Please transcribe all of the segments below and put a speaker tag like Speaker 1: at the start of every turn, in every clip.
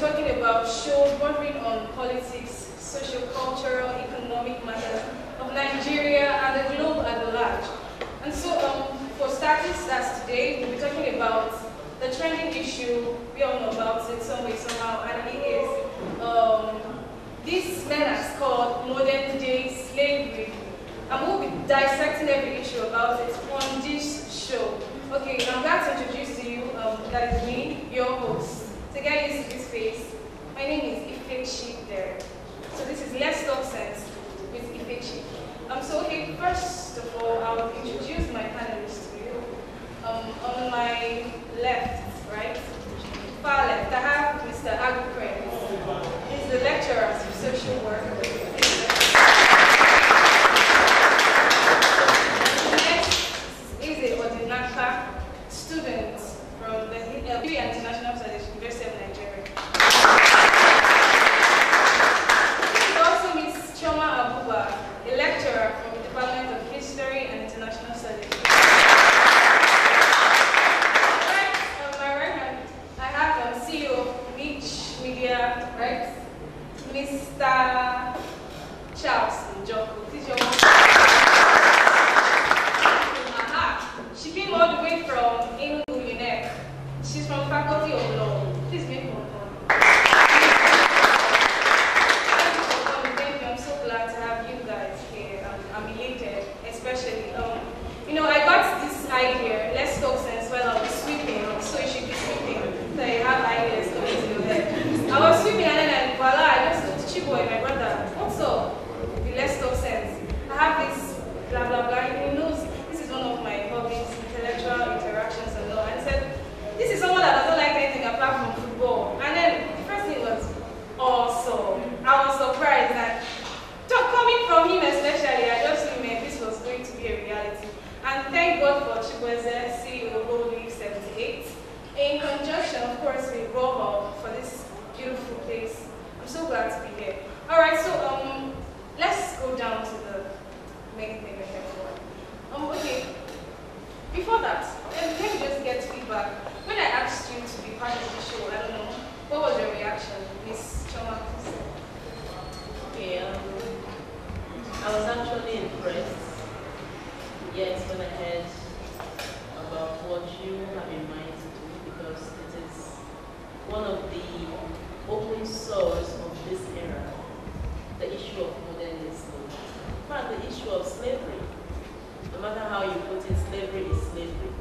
Speaker 1: talking about shows bordering on politics, socio-cultural, economic matters of Nigeria and the globe at large. And so, for starters, as today, we'll be talking about the trending issue. We all know about it some way, somehow, and it is this menace called modern day slavery. And we'll be dissecting every issue about it on this show. Okay, I'm glad to introduce to you, that is me, your host. To get used to this face, my name is Ifechi there. So this is Let's Talk Sense with Ifechi. So okay, first of all, I'll introduce my panelists to you. On my left, right, far left, I have Mr. Agukre. He's the lecturer of social work. Student from the History and International Studies, University of Nigeria. This is also Ms. Choma Abuba, a lecturer from the Department of History and International Studies. Right, on my right hand, I have CEO of Reach Media, right? Mr. Charles Njoko. This is your She came all the way from Enugu. She's from Faculty of Law. Please make one. Thank you. I'm so glad to have you guys here. I'm elated, especially. You know, I got this idea. Let's talk sense while I was sweeping. So you should be sweeping. So you have ideas coming to your head. I was sweeping and then voila, I just looked to Chiboy, my brother. What's up? The Let's Talk Sense. I have this blah blah blah. He knows this is one of my hobbies. Intellectual interactions and all, and said, this is someone that doesn't like anything apart from football. And then the first thing was awesome. I was surprised that coming from him especially, I just knew this was going to be a reality. And thank God for Chikweze, CEO of Holy 78, in conjunction, of course, with Robo for this beautiful place. I'm so glad to be here. Alright, so let's go down to the main thing again. Okay. Before that, let me just get feedback. When I asked you to be part of the show, I don't know, what was your reaction, Miss Choma?
Speaker 2: Okay, I was actually impressed. Yes, when I heard about what you have in mind to do, because it is one of the open source of this era, the issue of modernism. In fact, the issue of slavery. No matter how you put it, slavery is slavery.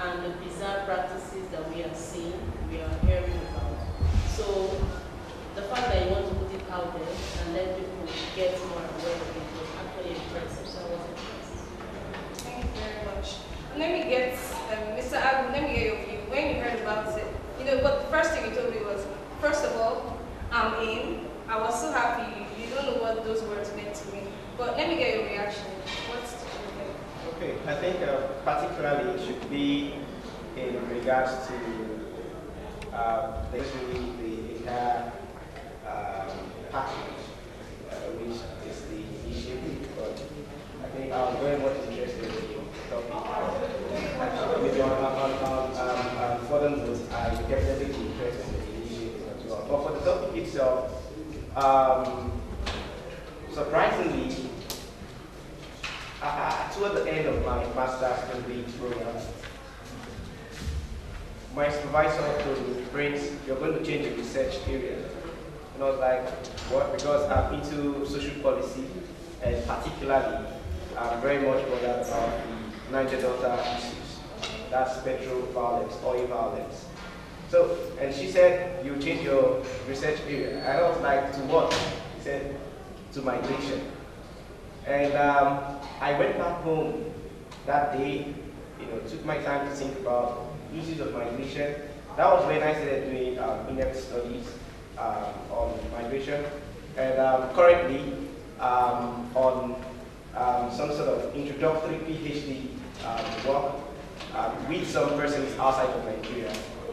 Speaker 2: And the bizarre practices that we are seeing, we are hearing about. So the fact that you want to put it out there and let people get more aware of it was actually impressive. So I was impressed.
Speaker 1: Thank you very much. And let me get, Mr. Agu, let me get your view. When you heard about it, you know, but the first thing you told me was, first of all, I'm in. I was so happy. You don't know what those words meant to me. But let me get your reaction. What's
Speaker 3: Okay, I think particularly it should be in regards to the entire package, which is the initiative. But I think I'm very much interested in the topic. Maybe on further notes, I would definitely be interested in the initiative as well. But for the topic itself, surprisingly, toward the end of my master's degree program, my supervisor told me, Prince, you're going to change your research area. And I was like, what? Because I'm into social policy, and particularly, I'm very much bothered about the Niger Delta issues. That's petrol violence, oil violence. So, and she said, you change your research area. And I was like, to what? She said, to migration. And I went back home that day, you know, took my time to think about issues of migration. That was when I started doing in-depth studies on migration. And currently on some sort of introductory PhD work with some persons outside of Nigeria.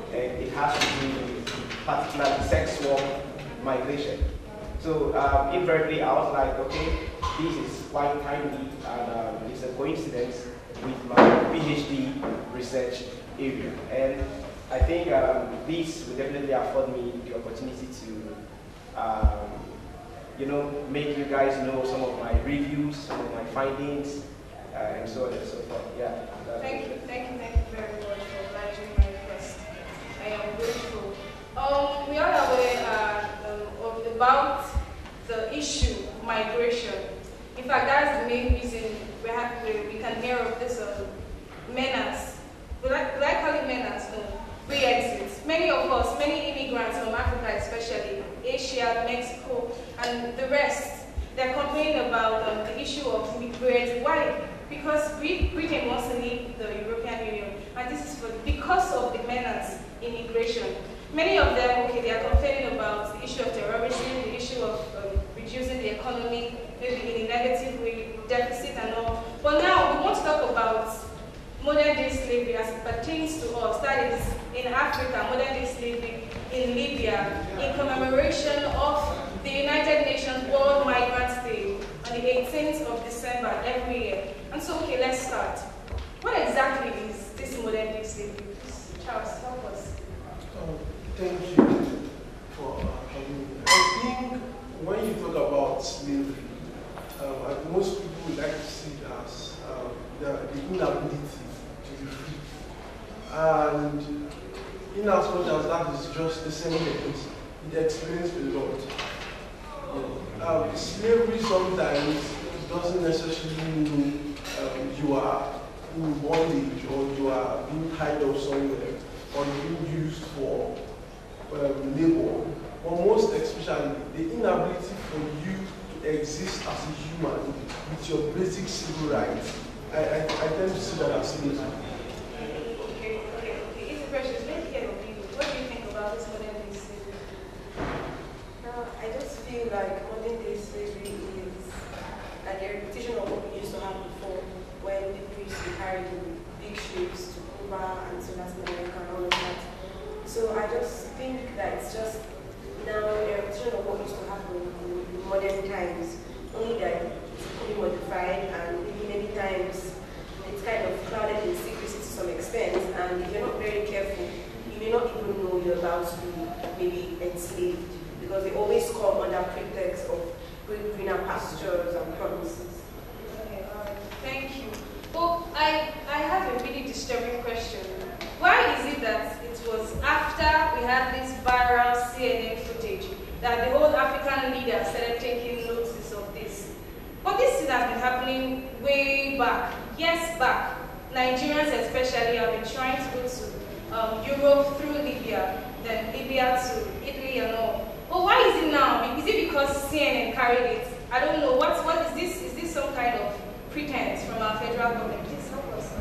Speaker 3: And it has to do with particularly sex work migration. So invariably, I was like, okay, this is quite timely, and it's a coincidence with my PhD research area. And I think this will definitely afford me the opportunity to, make you guys know some of my reviews, some of my findings, and so on and so forth. Yeah.
Speaker 1: Thank you very much for obliging my request. I am grateful. We are aware about the issue of migration. In fact, that's the main reason we can hear of this menace. We like call it menace, no, re-exit. Many of us, many immigrants from Africa especially, Asia, Mexico, and the rest, they're complaining about the issue of immigrants. Why? Because Britain wants to leave the European Union, and this is because of the menace immigration. Many of them, okay, they are complaining about the issue of terrorism, the issue of reducing the economy, maybe in a negative way, deficit and all. But now we want to talk about modern day slavery as it pertains to us. That is, in Africa, modern day slavery in Libya, in commemoration of the United Nations World Migrants Day on the 18th of December every year. And so, okay, let's start. What exactly is this modern day slavery? Please, Charles, help us.
Speaker 4: Thank you for having me. I think when you talk about slavery, most people would like to see it as the inability to be free. And in as much as that is just a sentence, it explains a lot. Slavery sometimes doesn't necessarily mean you are in bondage or you are being tied up somewhere or being used for labor, but most especially the inability for you to exist as a human with your basic civil rights. I tend to see that as slavery.
Speaker 1: Okay. It's precious. Let me hear of you. What do you think about this modern day slavery?
Speaker 5: Now, I just feel like modern day slavery is like a repetition of what we used to have before, when people used to carry big ships to Cuba and to Latin America and all of that. So I just think that it's just now a repetition of what used to happen in modern times, only that it's fully modified and many times it's kind of clouded in secrecy to some extent, and if you're not very careful, you may not even know you're about to be maybe enslaved, because they always come under pretext of greener pastures and promises.
Speaker 1: Okay, thank you. Well, I have a really disturbing question. Why is it that it was after we had this viral CNN footage that the whole African leaders started taking notice of this? But this thing has been happening way back, years back. Nigerians especially have been trying to go to Europe through Libya, then Libya to Italy and all. But why is it now? Is it because CNN carried it? I don't know. What is this? Is this some kind of pretense from our federal government? Please help us.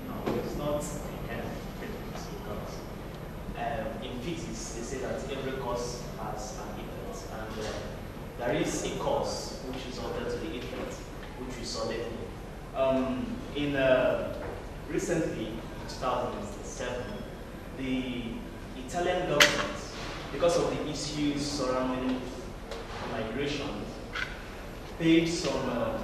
Speaker 6: No, it's not a kind of pretense, because in physics they say that every cause has an effect, and there is a cause which is ordered to the effect, which we saw lately. Recently, in 2007, the Italian government, because of the issues surrounding migration, paid some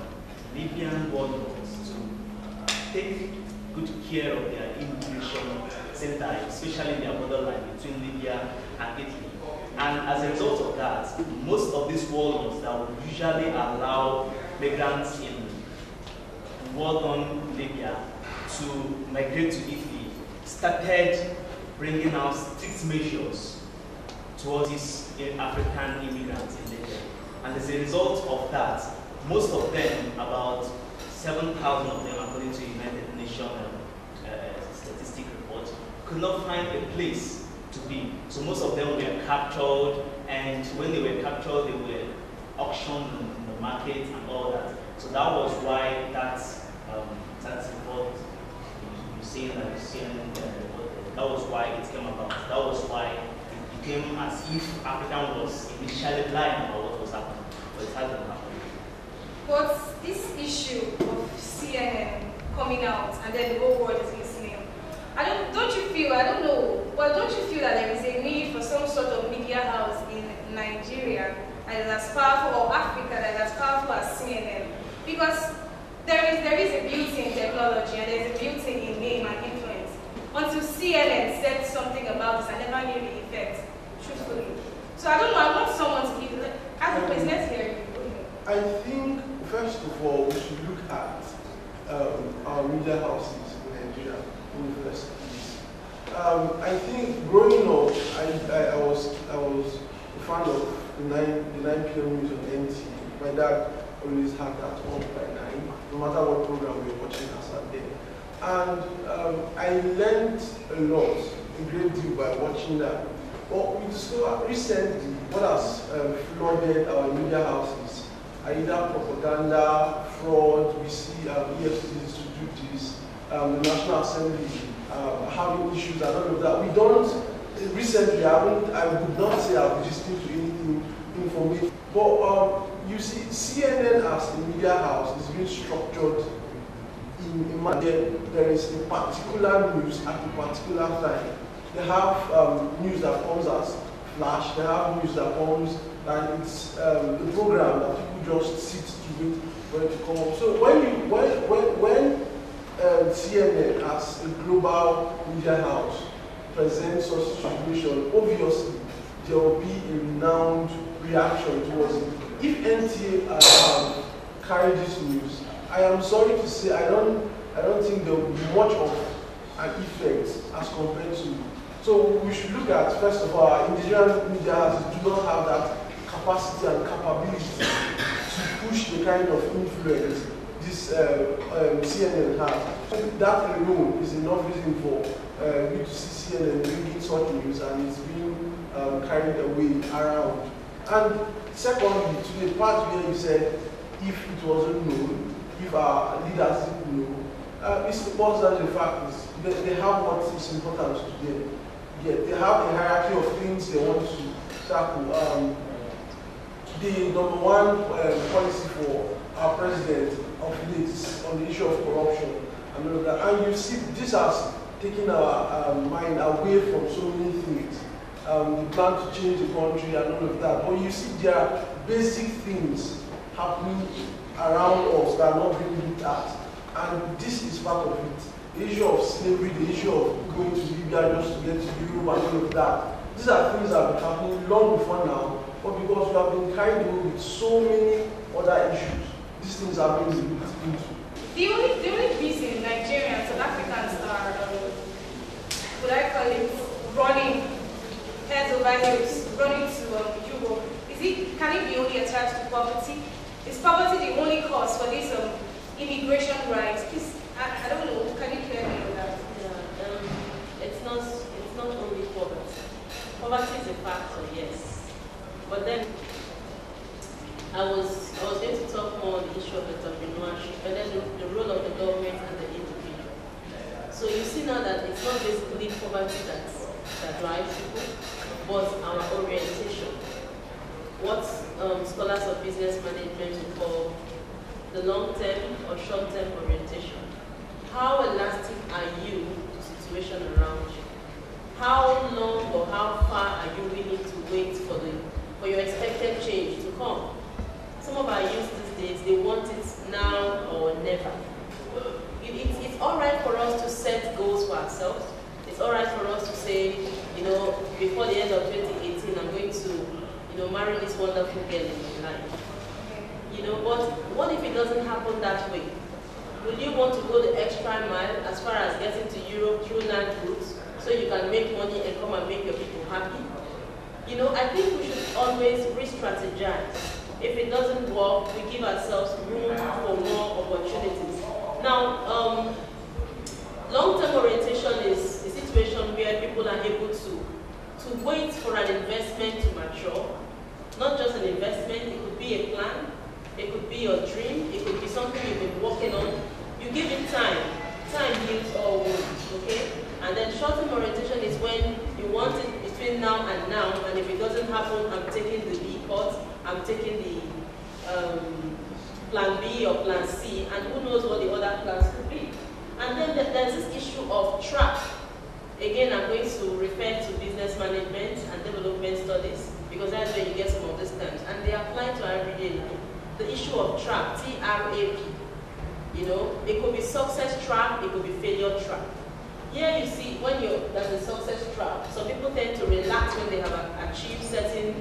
Speaker 6: Libyan warlords to take good care of their immigration center, especially their borderline between Libya and Italy. And as a result of that, most of these warlords that would usually allow migrants in northern Libya to migrate to Italy started bringing out strict measures towards these African immigrants in Libya. And as a result of that, most of them, about 7,000 of them, according to United Nations statistic report, could not find a place to be. So most of them were captured, and when they were captured, they were auctioned in the market and all that. So that was why that's report you see that you see that was why it came about. That was why it became as if African was initially blind about what was happening, but it hasn't happened.
Speaker 1: But this issue of CNN coming out and then the whole world is listening, don't you feel that there is a need for some sort of media house in Nigeria that is as powerful, or Africa that is as powerful as CNN? Because there is a beauty in technology and there is a beauty in name and influence. until CNN said something about this. I never knew the effect, truthfully. So I don't know, I want someone to give, please, let's hear you.
Speaker 4: I think, first of all, we should look at our media houses in Nigeria, universities. I think growing up, I was a fan of the 9 p.m. news on NT. My dad always had that on by 9, no matter what program we were watching as that day. And I learned a lot, a great deal by watching that. But we discovered recently what has flooded our media houses are either propaganda, fraud. We see EFCs to do this, the National Assembly having issues and all of that. We don't, recently, I would not say I've listened to anything informative. But you see, CNN as a media house is being structured in a manner. There is a particular news at a particular time. They have news that comes as flash. They have news that comes, and it's a program that people just sit to wait for it to come up. So when CNN as a global media house presents such a situation, obviously there will be a renowned reaction towards it. If NTA carry this news, I am sorry to say I don't think there will be much of an effect as compared to. So we should look at, first of all, our indigenous media houses do not have that capacity and capability to push the kind of influence this CNN has. That alone is enough reason for you to see CNN bringing such news and it's being carried away around. And secondly, to the part where you said, if it wasn't known, if our leaders didn't know, it's boils down to the fact is they have what is important to them. Yet they have a hierarchy of things they want to tackle. The number one policy for our president of late is on the issue of corruption and all of that. And you see, this has taken our mind away from so many things. The plan to change the country and all of that. But you see, there are basic things happening around us that are not being looked at. And this is part of it. The issue of slavery, the issue of going to Libya just to get to Europe and all of that. These are things that have been happening long before now, but because we have been carried away with so many other issues, these things are being looked into.
Speaker 1: The only reason Nigerians, South Africans are, what I call it, running heads over heels, running to Europe, can it be only attached to poverty? Is poverty the only cause for this immigration rise? Please, I don't know. Can you clear me on that?
Speaker 2: Yeah, it's not only poverty. Poverty is a factor, yes. But then I was going to talk more on the issue of entrepreneurship, and then the role of the government and the individual. So you see now that it's not basically poverty that drives people, but our orientation. What scholars of business management would call the long-term or short-term orientation. How elastic are you to the situation around you? How long or how far are you willing to wait for your expected change to come? Some of our youth these days, they want it now or never. It's all right for us to set goals for ourselves. It's all right for us to say, before the end of 2018, I'm going to, marry this wonderful girl in my life. But what if it doesn't happen that way? Will you want to go the extra mile as far as getting to Europe through land routes so you can make money and come and make your people happy? I think we should always re-strategize. If it doesn't work, we give ourselves room for more opportunities. Now, long-term orientation is a situation where people are able to wait for an investment to mature. Not just an investment, it could be a plan, it could be your dream, it could be something you've been working on. You give it time. Time heals all wounds, okay? And then short-term orientation is when you want it between now, and if it doesn't happen, I'm taking the B course, I'm taking the plan B or plan C, and who knows what the other plans could be. And then there's this issue of track. Again, I'm going to refer to business management and development studies, because that's where you get some of these terms, and they apply to our everyday life. The issue of track, TRAP. It could be success track, it could be failure track. here you see when there's a success trap, some people tend to relax when they have achieved certain,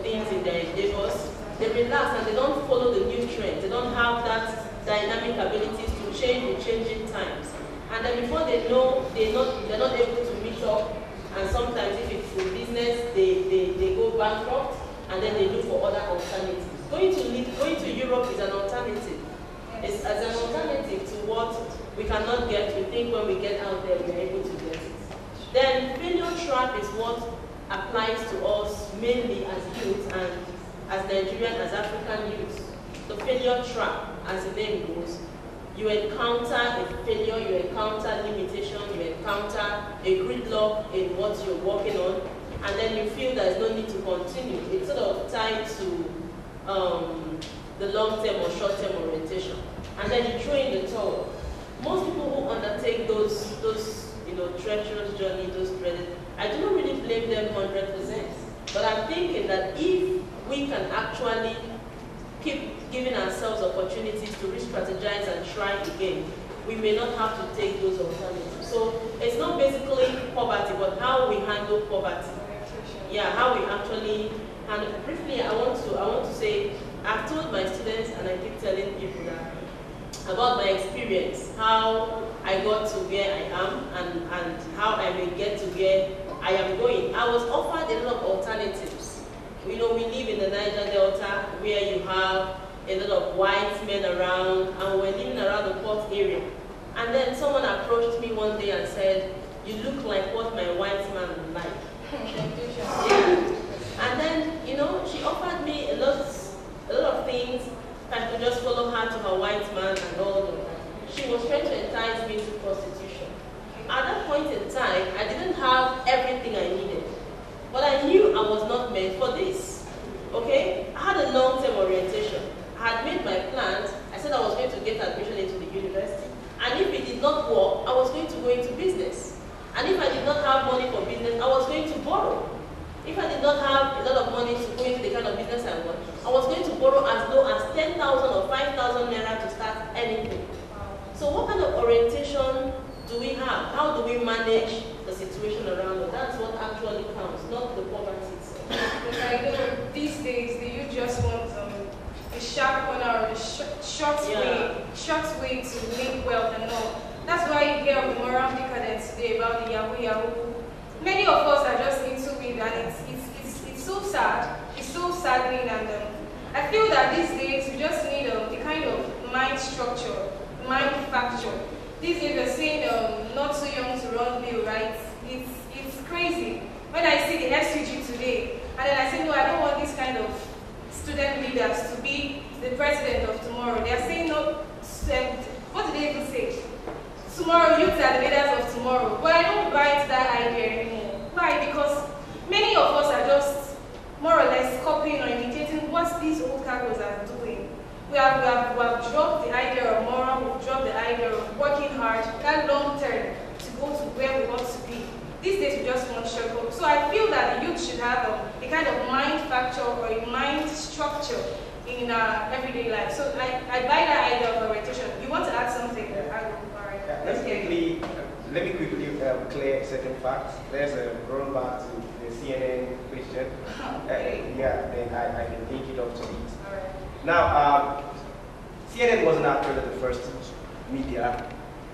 Speaker 2: things in their endeavors. They relax and they don't follow the new trends. They don't have that dynamic abilities to change with changing times. And then before they know, they're not able to meet up. And sometimes if it's in business, they go bankrupt and then they look for other alternatives. Going to Europe is an alternative. It's as an alternative to what we cannot get. We think when we get out there, we're able to get it. Then failure trap is what applies to us mainly as youth and as Nigerian, as African youth. The failure trap, as the name goes, you encounter a failure, you encounter limitation, you encounter a gridlock in what you're working on, and then you feel there's no need to continue. It's sort of tied to the long-term or short-term orientation. And then you throw in the towel. Most people who undertake those treacherous journey, those dreaded, I do not really blame them 100%. But I'm thinking that if we can actually keep giving ourselves opportunities to re-strategize and try again, we may not have to take those alternatives. So it's not basically poverty, but how we handle poverty. Yeah, how we actually handle. Briefly, I want to say, I've told my students and I keep telling people that about my experience, how I got to where I am and how I may get to where I am going. I was offered a lot of alternatives. We live in the Niger Delta where you have a lot of white men around, and we're living around the port area. And then someone approached me one day and said, "You look like what my white man would like." Yeah. And then, she offered me a lot of things. If I could just follow her to her white man and all of that. She was trying to entice me to prostitution. At that point in time, I didn't have everything I needed. But I knew I was not meant for this. Okay? I had a long-term orientation. I had made my plans. I said I was going to get admission into the university. And if it did not work, I was going to go into business. And if I did not have money for business, I was going to borrow. If I did not have a lot of money to go into the kind of business I want, I was going to borrow as low as 10,000 or 5,000 naira to start anything. So what kind of orientation do we have? How do we manage the situation around us? That's what actually counts, not the poverty itself.
Speaker 1: Because I know these days the youth just want the sharp corner or the short way to make wealth and all. That's why you hear of the moral decadence today about the Yahoo. Many of us are just into it, and it's so sad. It's so saddening, and I feel that these days we just need a kind of mind structure, mind factor. These days we're saying not too young to run bill, right? It's crazy. When I see the SUG today, and then I say, no, I don't want these kind of student leaders to be the president of tomorrow. They're saying no, what do they even say? Tomorrow, youth are the leaders of tomorrow. But I don't buy into that idea anymore. Why? Because many of us are just more or less copying or imitating what these old cargos are doing. We have dropped the idea of moral, we've dropped the idea of working hard, that long term, to go to where we want to be. These days we just want shortcut. So I feel that the youth should have a kind of mind factor or a mind structure in our everyday life. So I buy that idea of orientation. You want to add something?
Speaker 3: Let me quickly clear certain facts. There's a run back to the CNN question.
Speaker 1: Okay.
Speaker 3: Then I can link it up to it.
Speaker 1: All right.
Speaker 3: Now, CNN wasn't actually the first media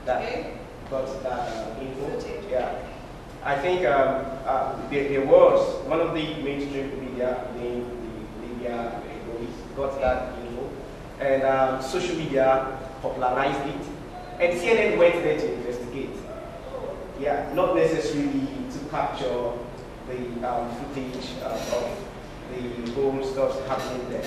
Speaker 3: that got that info. Yeah. I think there was one of the mainstream media, named the media got that info, and social media popularized it, and CNN went there to investigate. Yeah, not necessarily to capture the footage of the whole stuff happening there.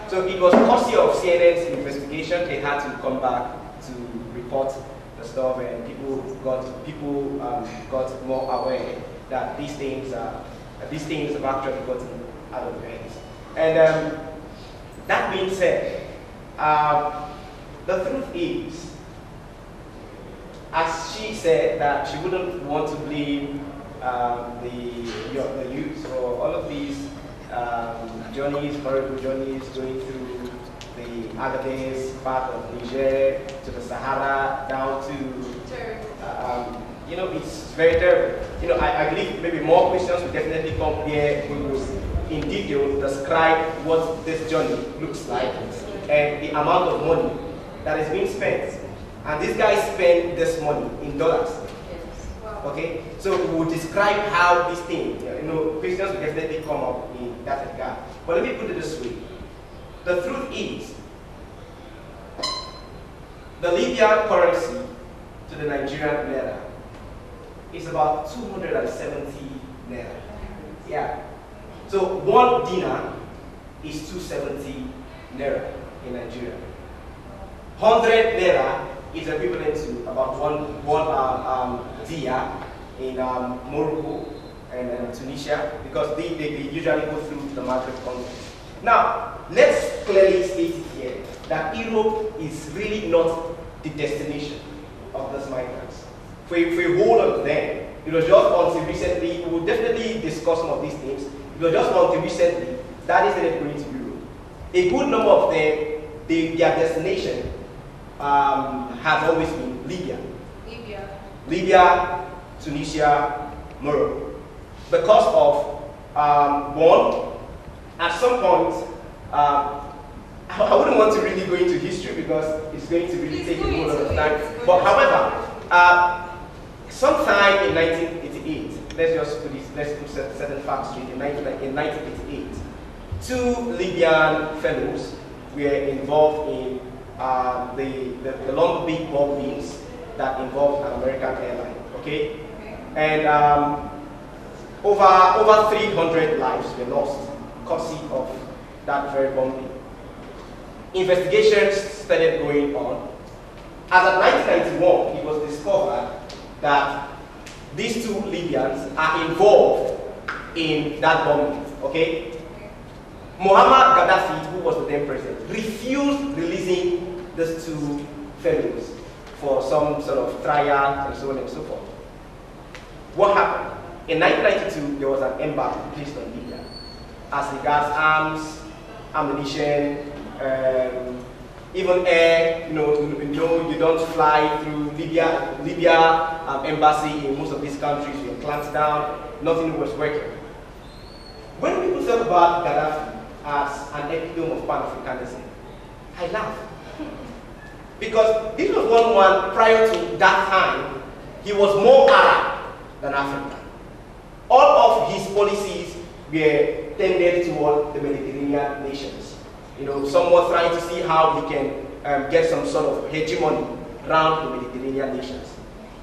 Speaker 3: So it was courtesy of CNN's investigation. They had to come back to report the stuff, and people got more aware that these things have actually gotten out of hands. And that being said, the truth is, as she said, that she wouldn't want to blame the youth for all of these journeys, horrible journeys going through the Agadez part of Niger to the Sahara down to you know, it's very terrible. You know, I believe maybe more questions will definitely come here. We will in detail describe what this journey looks like and the amount of money that is being spent. And these guys spend this money in dollars. Okay? So we will describe how this thing, you know, questions will definitely come up in that regard. But let me put it this way. The truth is, the Libyan currency to the Nigerian naira is about 270 naira. Yeah. So 1 dinar is 270 naira in Nigeria. 100 naira is equivalent to about one dia in Morocco and Tunisia, because they usually go through the Maghreb countries. Now, let's clearly state it here that Europe is really not the destination of these migrants. For a whole lot of them, it was just until recently, we will definitely discuss some of these things, it was just until recently that is started going to Europe. A good number of them, their destination has always been Libya. Libya, Tunisia, Morocco. Because of, one, at some point, I wouldn't want to really go into history because it's going to really take a whole lot of time. But however, sometime in 1988, let's put certain facts straight. In 1988, 2 Libyan fellows were involved in the long big bombings that involved an American airline. Okay, and over 300 lives were lost courtesy of that very bombing. Investigations started going on. As of 1991, it was discovered that these 2 Libyans are involved in that bombing. Okay? Muammar Gaddafi, who was the then president, refused releasing these 2 fellows for some sort of trial and so on and so forth. What happened? In 1992, there was an embargo placed on Libya as regards arms, ammunition, even air. You know, you don't fly through Libya. Embassy in most of these countries were clamped down. Nothing was working. When people talk about Gaddafi as an epitome of Pan-Africanism, I laugh. Because this was one prior to that time, he was more Arab than African. All of his policies were tended toward the Mediterranean nations. You know, somewhat trying to see how he can get some sort of hegemony around the Mediterranean nations.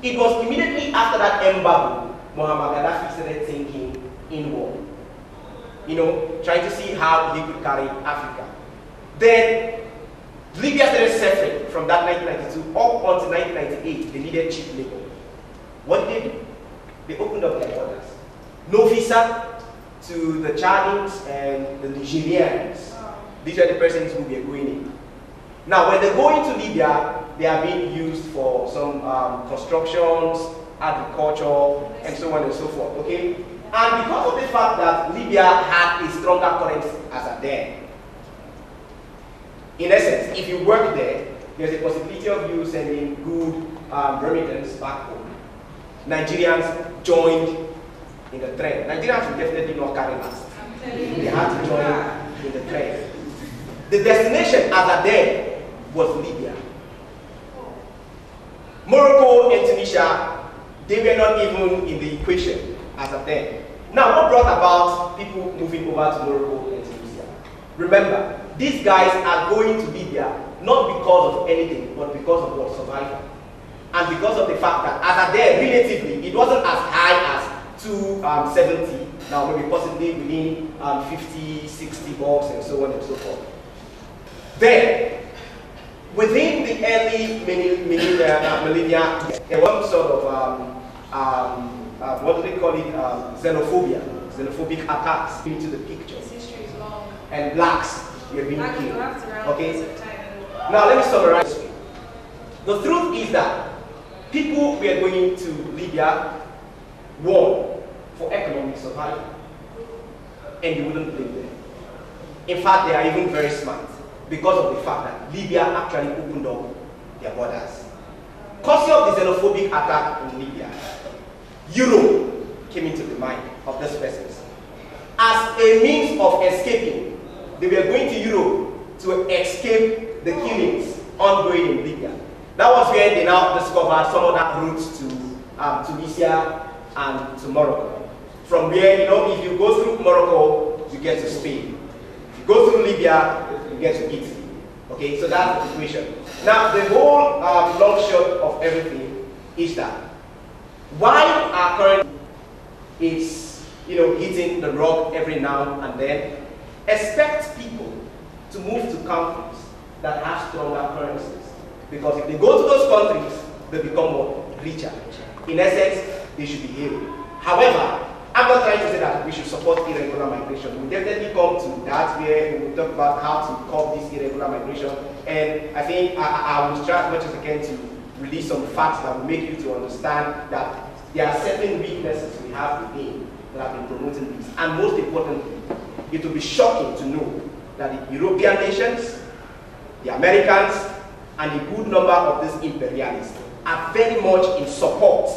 Speaker 3: It was immediately after that embargo, Muammar Gaddafi started thinking inward. You know, trying to see how he could carry Africa. Then Libya started suffering from that 1992 up until 1998. They needed cheap labor. What did they do? They opened up their borders. No visa to the Chadians and the Nigerians. These are the persons who were going in. Now, when they go into Libya, they are being used for some constructions, agriculture, and so on and so forth. Okay? And because of the fact that Libya had a stronger currency as a then, in essence, if you work there, there's a possibility of you sending good remittance back home. Nigerians joined in the trend. Nigerians will definitely not carry last. They had to join in the trend. The destination as a then was Libya. Morocco and Tunisia, they were not even in the equation as of then. Now, what brought about people moving over to Morocco and Tunisia? Remember, these guys are going to Libya not because of anything, but because of what? Survival. And because of the fact that as of then, relatively, it wasn't as high as 270, now maybe possibly within 50, 60 bucks and so on and so forth. Then, within the early millennia, there was sort of, what do they call it, xenophobic attacks into the picture.
Speaker 1: This history is long.
Speaker 3: And blacks were being killed. Okay?
Speaker 1: Now
Speaker 3: let me summarize. The truth is that people were going to Libya, one, for economic survival. And you wouldn't blame them. In fact, they are even very smart because of the fact that Libya actually opened up their borders. Cause of the xenophobic attack in Libya, Europe came into the mind of these persons. As a means of escaping, they were going to Europe to escape the killings ongoing in Libya. That was where they now discovered some of that routes to Tunisia and to Morocco. From where, if you go through Morocco, you get to Spain. If you go through Libya, you get to Italy. Okay, so that's the situation. Now, the whole long shot of everything is that while our current is, hitting the rock every now and then, expect people to move to countries that have stronger currencies. Because if they go to those countries, they become what? Richer. In essence, they should be healed. However, I'm not trying to say that we should support irregular migration. We'll definitely come to that where we will talk about how to curb this irregular migration. And I think I will try as much as I can to release some facts that will make you to understand that there are certain weaknesses we have within that have been promoting this. And most importantly, it will be shocking to know that the European nations, the Americans, and a good number of these imperialists are very much in support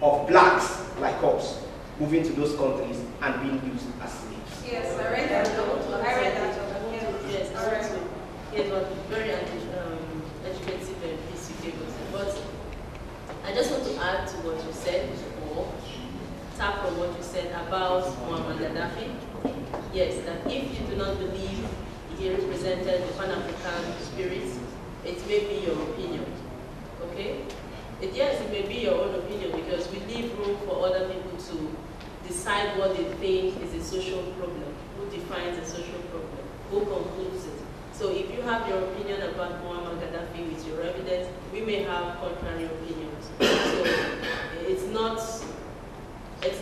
Speaker 3: of blacks like us moving to those countries and being used as slaves.
Speaker 1: Yes, I read that. I read that.
Speaker 2: Yes, it was very educative and piece you gave us. But I just want to add to what you said, or tap on what you said about Muammar Gaddafi. Yes, that if you do not believe he represented the Pan-African spirit, it may be your opinion. Okay? Yes, it may be your own opinion because we leave room for other people to decide what they think is a social problem, who defines a social problem, who concludes it. So if you have your opinion about Muammar Gaddafi with your evidence, we may have contrary opinions. So it's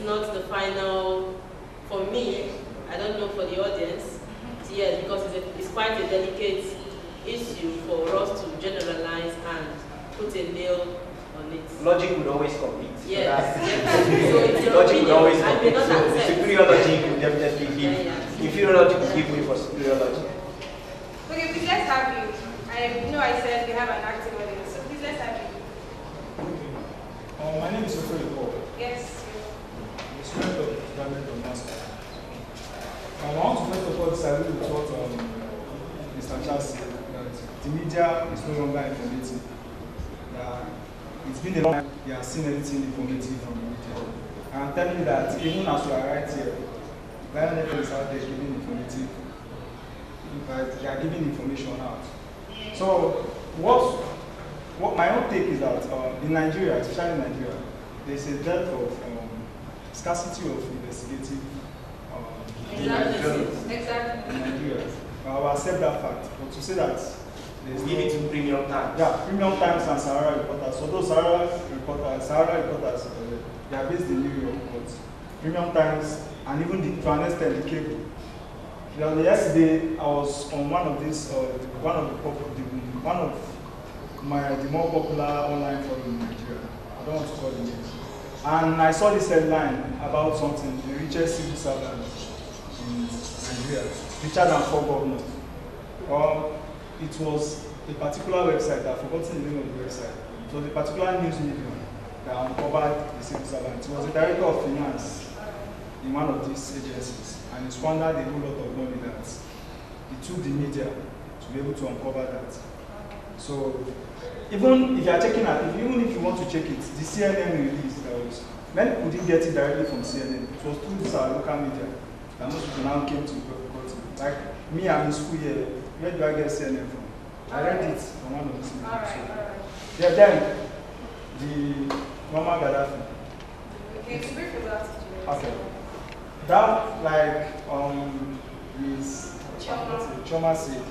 Speaker 2: not the final, for me, I don't know for the audience, yes, because it's quite a delicate issue for us to generalize and put a nail on it.
Speaker 3: Logic would always compete.
Speaker 2: Yes. So it's your
Speaker 3: logic
Speaker 2: opinion.
Speaker 3: would always
Speaker 2: I may
Speaker 3: compete.
Speaker 2: not
Speaker 3: So
Speaker 2: accept.
Speaker 3: superior logic would definitely give. Inferior logic will give way for superior logic.
Speaker 1: Okay, please let's have you. I know I said we have an active audience, so please let's have you.
Speaker 7: My name is Sofia Paul.
Speaker 1: Yes.
Speaker 7: I'm a student of the Department of Master. I want to first of all disagree with what Mr. Charles said, that the media is no longer informative. It's been a long time we have seen anything informative from the media. And I'm telling you that even as we are right here, Lion FM is out there giving informative, they are giving information out. So what my own take is that in Nigeria, especially in Nigeria, there's a depth of scarcity of investigative
Speaker 1: Exactly.
Speaker 7: in Nigeria. I will accept that fact, but to say that there's
Speaker 3: Give it to Premium Times.
Speaker 7: yeah, Premium Times and Sahara Reporters. So those Sahara reporters, they are based in New York, but Premium Times and even to an extent the cable. Yesterday I was on one of these, one of the more popular online forum in Nigeria. I don't want to call the name. And I saw this headline about something, the richest civil servant in Nigeria, richer than 4 governors. It was a particular website, I've forgotten the name of the website. It was a particular news medium that uncovered the civil servant. It was the director of finance in one of these agencies, and he squandered a whole lot of money that it took the media to be able to uncover that. So even if you are checking out, even if you want to check it, the CNN release that was, many people didn't get it directly from CNN. It was through this local media that most people now came to got it. Like me, I'm in school here. Where do I get CNN from? I read it from one of these media.
Speaker 1: Alright.
Speaker 7: Yeah, then the Muammar Gaddafi.
Speaker 1: Okay, it's brief about it.
Speaker 7: Okay. That is Choma said,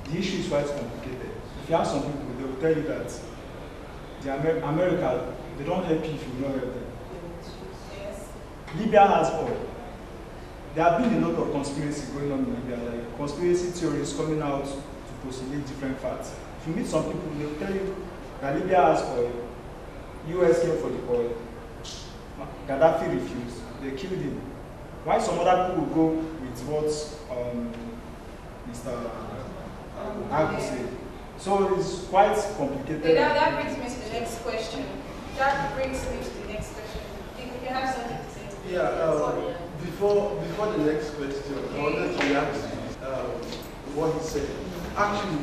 Speaker 7: the issue is quite complicated. If you ask some people, they will tell you that America, they don't help you if you don't help them.
Speaker 1: Yes.
Speaker 7: Libya has oil. There have been a lot of conspiracy going on in Libya, like conspiracy theories coming out to postulate different facts. If you meet some people, they will tell you that Libya has oil, US came for the oil, Gaddafi refused, they killed him. Why some other people will go with what Mr. Agu said? So it's quite complicated.
Speaker 1: Okay, that brings me to the next question. That brings me to the next you have something to say.
Speaker 4: Yeah, before the next question, I wanted to react to what he said. Actually,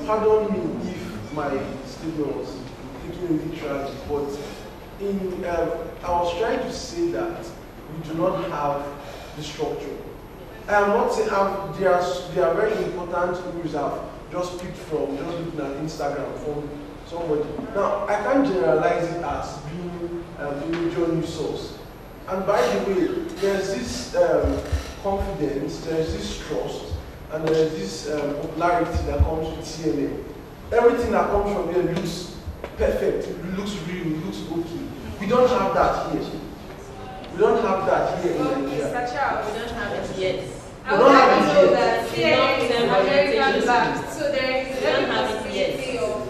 Speaker 4: pardon me if my statement was taken literally, but I was trying to say that we do not have the structure. I am not saying there are very important rules I've just picked from just looking at Instagram from somebody. Now, I can't generalize it as being the major news source. And by the way, there's this confidence, there's this trust, and there's this popularity that comes with CNN. Everything that comes from there looks perfect, it looks real, it looks okay. We don't have that here. We don't have that here in Nigeria.
Speaker 1: Mr. Charles,
Speaker 2: We don't have it yet.
Speaker 1: I would like to know that CNN is American backed, so there is every possibility of,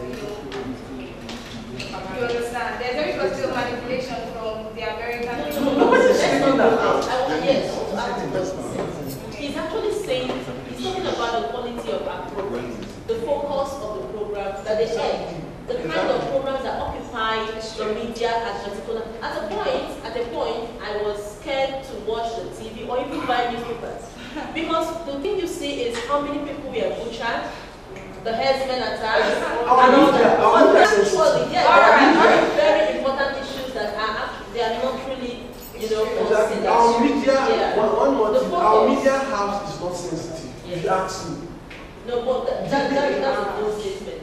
Speaker 1: you understand, there's every possibility of manipulation from the American people.
Speaker 4: Nobody's saying that now.
Speaker 2: Yes, he's actually saying, he's talking about the quality of our programs, the focus of the programs that they share, the kind of programs that occupy the media at particular. At a point, I was scared to watch the TV or even buy newspapers. Because the thing you see is how many people were butchered, the herdsmen attacks, and all that. Actually, yes, there are very important issues that are they are not really,
Speaker 4: exactly. Our media, one more thing, our media house is not sensitive.
Speaker 2: Yes.
Speaker 4: If you ask me.
Speaker 2: No, but that's a good statement.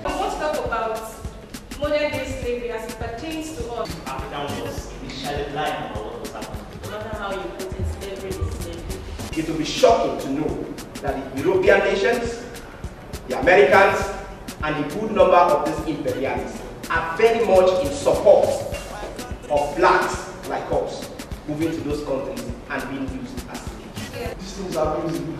Speaker 1: Let's talk about modern day slavery as it pertains to us.
Speaker 6: African was initially blind about what was happening.
Speaker 2: No matter how you put it, slavery is slavery.
Speaker 3: It will be shocking to know that the European nations, the Americans, and a good number of these imperialists are very much in support of blacks like us moving to those countries and being used as slaves.
Speaker 4: These things are being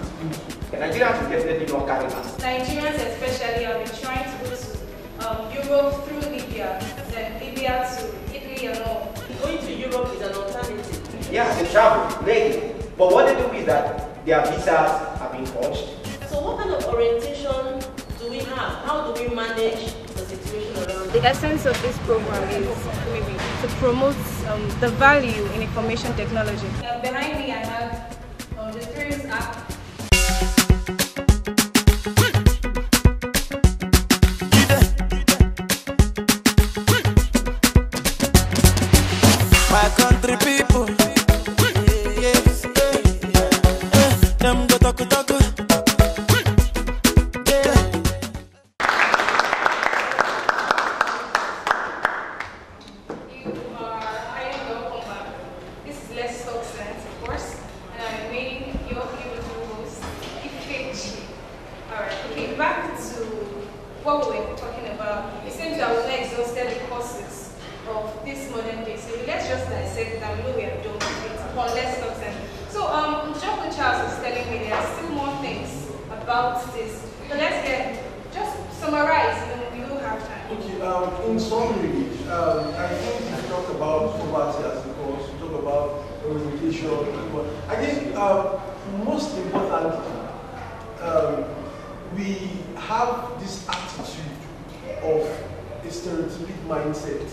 Speaker 3: The Nigerians will definitely not carry us.
Speaker 1: Nigerians especially have been trying to go to Europe through Libya, then Libya to Italy and all.
Speaker 2: Going to Europe is an alternative.
Speaker 3: Yeah, they travel, legally. But what they do is that their visas have been forged.
Speaker 2: So what kind of orientation do we have? How do we manage the situation around?
Speaker 1: The essence of this program is maybe to promote the value in information technology. Behind me I have the Thrills app.
Speaker 8: My country people, yes, them go talk.
Speaker 1: Back to what we were talking about, it seems that we've exhausted the causes of this modern day slavery. Let's just dissect it and we know we are done with it. But let's talk then. So, Dr. Charles is telling me there are still more things about this. So let's just summarize, we don't have time.
Speaker 4: Okay, in summary, I think we talk about poverty as a cause, we talk about education. I think most importantly, we have this attitude of a stereotypic mindset.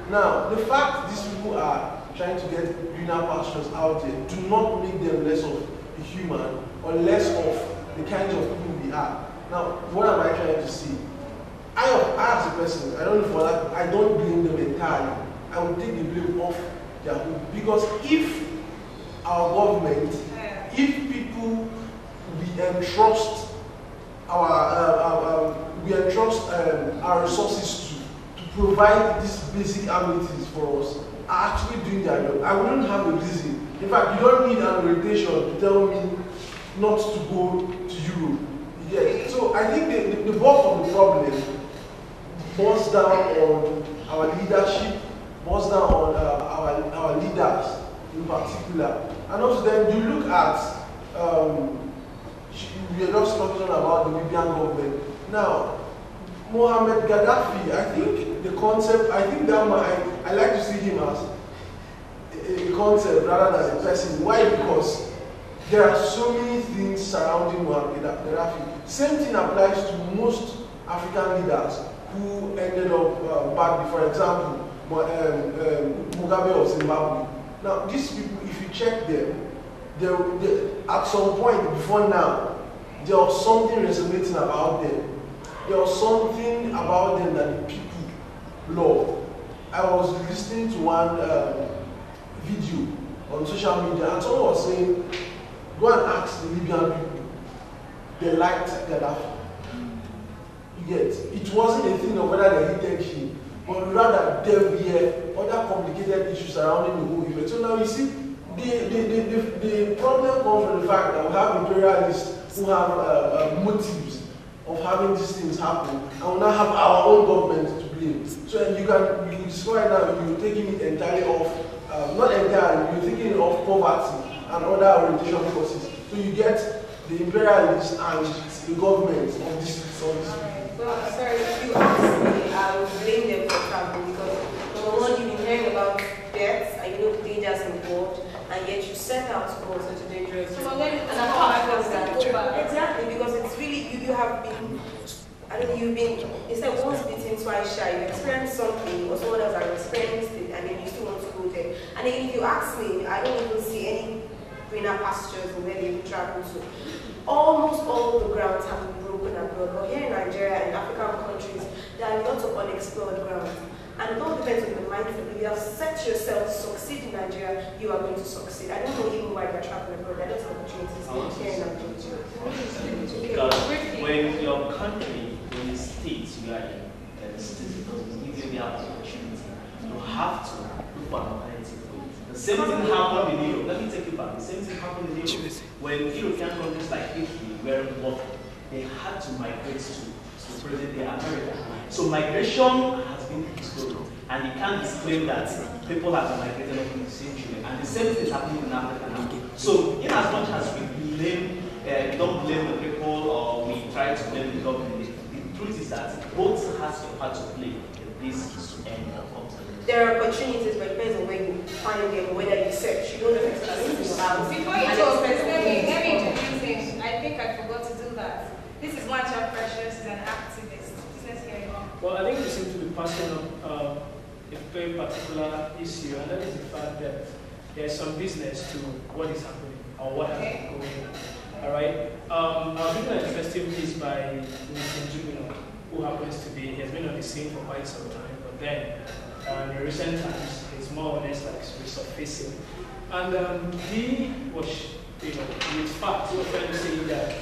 Speaker 4: Now, the fact these people are trying to get greener pastures out there do not make them less of a human or less of the kinds of people we are. Now, what am I trying to say? I as a person, I don't know for that, I don't blame them entirely. I will take the blame off their own. Because if our government, if people we entrust our resources to provide these basic amenities for us are actually doing their job, I wouldn't have a reason. In fact, you don't need an orientation to tell me not to go to Europe. Yes. So I think the bulk of the problem boils down on our leadership, boils down on our leaders in particular. And also then you look at we are just talking about the Libyan government. Now, Mohammed Gaddafi, I think the concept, I think that I like to see him as a concept rather than a person. Why? Because there are so many things surrounding Gaddafi. Same thing applies to most African leaders who ended up badly. For example, Mugabe of Zimbabwe. Now, these people, if you check them, at some point before now, there was something resonating about them. There was something about them that the people love. I was listening to one video on social media, and someone was saying, go and ask the Libyan people. They liked Gaddafi. You get? It wasn't a thing of whether they hated him, but rather there were other complicated issues surrounding the whole event. So now you see, the problem comes from the fact that we have imperialists who have motives of having these things happen, and we now have our own government to blame. So you can describe now, you're taking it entirely off, not entirely, you're taking it off poverty and other orientation forces. So you get the imperialists and the government of this service.
Speaker 5: Well, sorry, if you ask me, I would blame them for travel because number one, you've been hearing about deaths and you know the dangers involved, and yet you set out to go such a dangerous exactly, because it's really you have been, I don't know, you've been, it's like once bitten, twice shy. You've experienced something or someone else has experienced it, and then you still want to go there. And then if you ask me, I don't even see any greener pastures in where they travel to. Almost all the grounds have been broken abroad, but here in Nigeria and African countries, there are lots of unexplored grounds. And it all depends on the mindset. If you have set yourself to succeed in Nigeria, you are going to succeed. I don't know even why they're traveling abroad. There are lots of opportunities here in Nigeria.
Speaker 6: Because when your country, when the state you are in, the state doesn't give you the opportunity, you have to look for an alternative for it. The same thing happened in Europe. Let me take you back. The same thing happened in Europe. When European countries like Italy were involved, they had to migrate to present-day America. So migration has been explored, and you can't disclaim that people have migrated over the century. And the same thing is happening in Africa now. So in as much as we blame, don't blame the people or we try to blame the government, the truth is that both has a part to play in this end of
Speaker 5: there are opportunities, but it depends on where you find them, whether you search. You don't have to in your house.
Speaker 1: Before you go, let me introduce him. I think I forgot to do that. This is Macha Precious, is an activist. Let's hear him.
Speaker 9: Well, I think we seem to be passing on a very particular issue, and that is the fact that there's some business to what is happening or what has been going on. All right. I was reading an interesting piece by Mr. Juvenile, who happens to be, he has been on the scene for quite some time, but then in recent times, it's more or less like resurfacing. And he was, with facts, he was trying to say that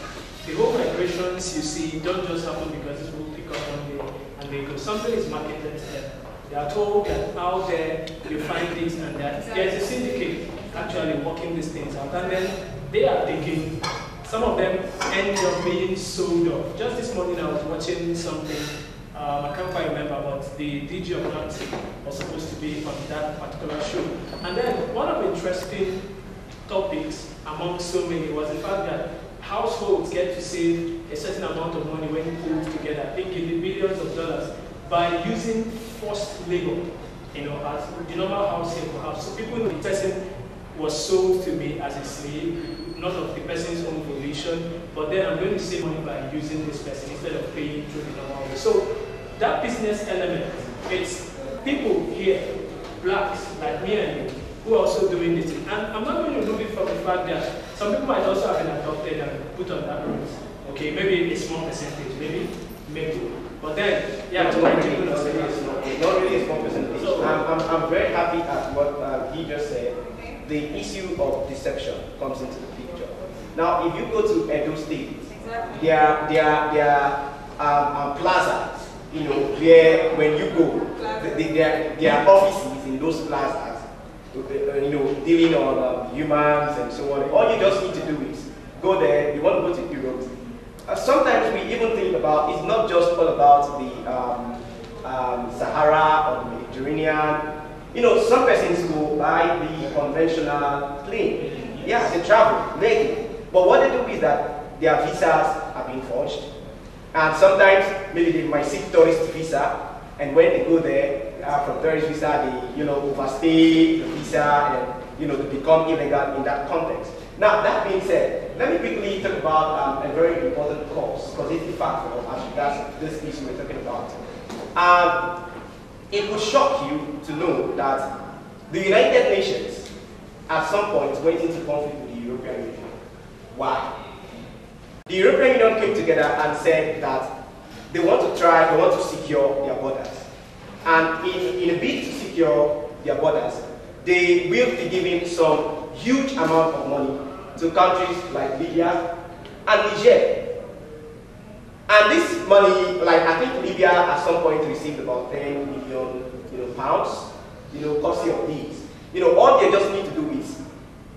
Speaker 9: the whole migrations you see don't just happen because this will pick up one day and they go. Something is marketed to them. They are told that out there you find this and that. There's a syndicate actually working these things out, and then they are taking. Some of them end up being sold off. Just this morning I was watching something. I can't quite remember, but the DG of that was supposed to be on that particular show. And then one of the interesting topics among so many was the fact that households get to save a certain amount of money when pulled together, I think in the billions of dollars, by using forced labor, as the normal housing will have. So people know the person was sold to me as a slave, not of the person's own volition, but then I'm going to save money by using this person instead of paying through the normal way. So that business element, it's people here, blacks like me and you, who are also doing this. And I'm not going to remove it from the fact that some people might also have been adopted and put on that route. Okay, maybe a small percentage, maybe. But then, yeah,
Speaker 3: it's not really a small percentage. So, I'm very happy at what he just said. The issue of deception comes into the picture. Now, if you go to Edo State, there are plazas, where when you go, there are offices in those plazas, dealing on humans and so on. All you just need to do is go there. You want to go to Europe. Sometimes we even think about, it's not just all about the Sahara or the Mediterranean. Some persons go by the conventional plane. Yeah, they travel legally. But what they do is that their visas are being forged. And sometimes maybe they might seek tourist visa, and when they go there, from tourist visa, they overstay the visa and they become illegal in that context. Now that being said, let me quickly talk about a very important cause, causative factor as regards this issue we're talking about. It would shock you to know that the United Nations at some point went into conflict with the European Union. Why? The European Union came together and said that they want to secure their borders. And in a bid to secure their borders, they will be giving some huge amount of money to countries like Libya and Niger. And this money, like I think Libya at some point received about 10 million pounds, courtesy of these. All they just need to do is,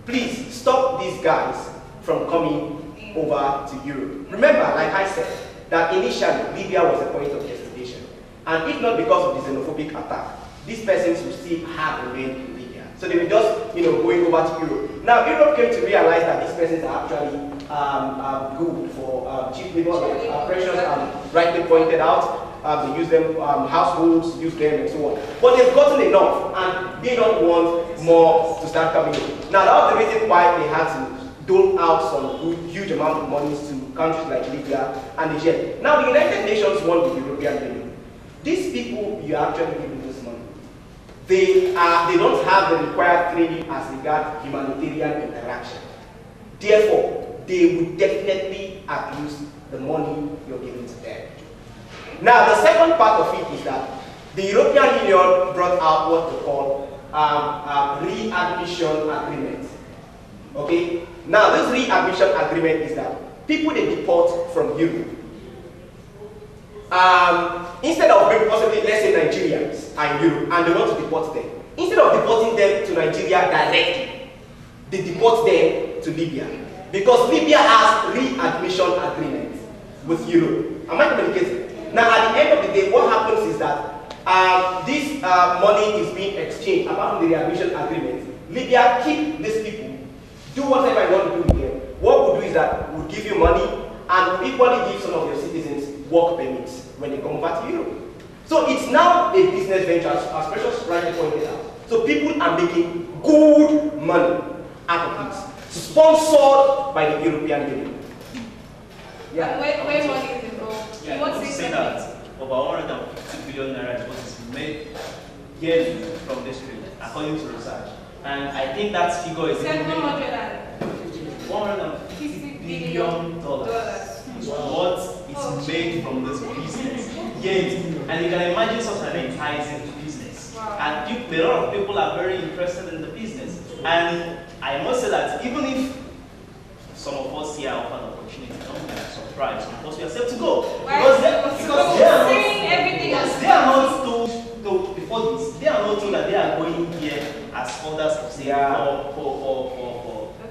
Speaker 3: please stop these guys from coming over to Europe. Remember, like I said, that initially Libya was a point of destination. And if not because of the xenophobic attack, these persons will still have remained in Libya. So they were just, going over to Europe. Now, Europe came to realize that these persons are actually good for cheap labor. Precious rightly pointed out. They use them, households use them and so on. But they've gotten enough and they don't want more to start coming in. Now, that was the reason why they had to dole out some huge amount of money to countries like Libya and Niger. Now, the United Nations won the European Union. These people you are actually giving this money, they don't have the required training as regards humanitarian interaction. Therefore, they would definitely abuse the money you're giving to them. Now, the second part of it is that the European Union brought out what they call readmission agreement. Okay? Now, this readmission agreement is that people they deport from Europe, instead of maybe possibly, let's say Nigerians are in Europe and they want to deport them, instead of deporting them to Nigeria directly, they deport them to Libya. Because Libya has readmission agreement with Europe. Am I communicating? Now, at the end of the day, what happens is that this money is being exchanged. Apart from the readmission agreement, Libya keep these people, do whatever you want to do with them. What we'll do is that we'll give you money and we'll equally give some of your citizens work permits when they come over to Europe. So it's now a business venture, as Precious rightly pointed out. So people are making good money out of this, sponsored by the European Union.
Speaker 1: Yeah. Where money is involved.
Speaker 6: Yeah,
Speaker 1: You want to
Speaker 6: say that over 150 billion naira is what is made yearly from this trade, according to research. And I think that figure is $150 billion is what is made from this business. Yet, and you can imagine such an enticing business.
Speaker 1: Wow.
Speaker 6: And a lot of people are very interested in the business. And I must say that even if some of us here offer an opportunity, don't be surprised, because we are set to go. Because they are not told before this, they are not told that they are going here as holders of say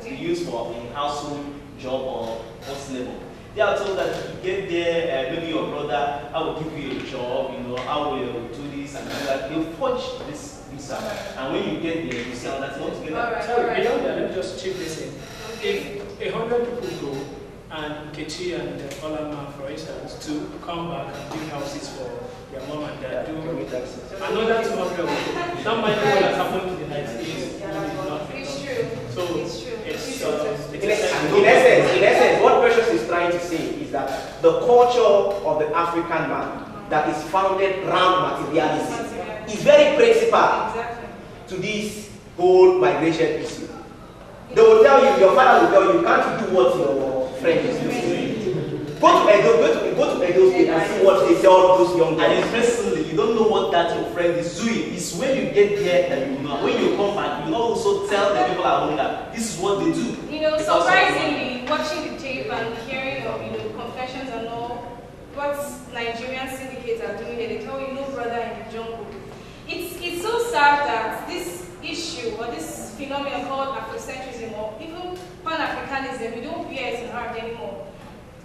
Speaker 6: to use for in household job or post level. They are told that if you get there, maybe your brother, I will give you a job, I will do this and do that. They'll forge this visa. And when you get there, you see how that's not together.
Speaker 9: Sorry, beyond that, let me just chip this in. If 100 people go and Kechi and Olama, for instance, to come back and build houses for their mom and dad, do another 200 will go. That might be what has happened to the United States.
Speaker 1: It's true.
Speaker 9: So
Speaker 1: it's true.
Speaker 3: In essence, what Precious is trying to say is that the culture of the African man that is founded around materialism is very principal to this whole migration issue. They will tell you, your father will tell you, you can't do what your friend is doing. Go to Edo State and see what they tell those young guys.
Speaker 6: And interestingly, you don't know what that your friend is doing. It's when you get there that you know. When you come back, you also tell the people around that this is what they do.
Speaker 1: Surprisingly, watching the tape and hearing of confessions and all what Nigerian syndicates are doing, they tell you no brother in the jungle. It's so sad that this issue or this phenomenon called Afrocentrism or even Pan-Africanism, we don't bear it in heart anymore.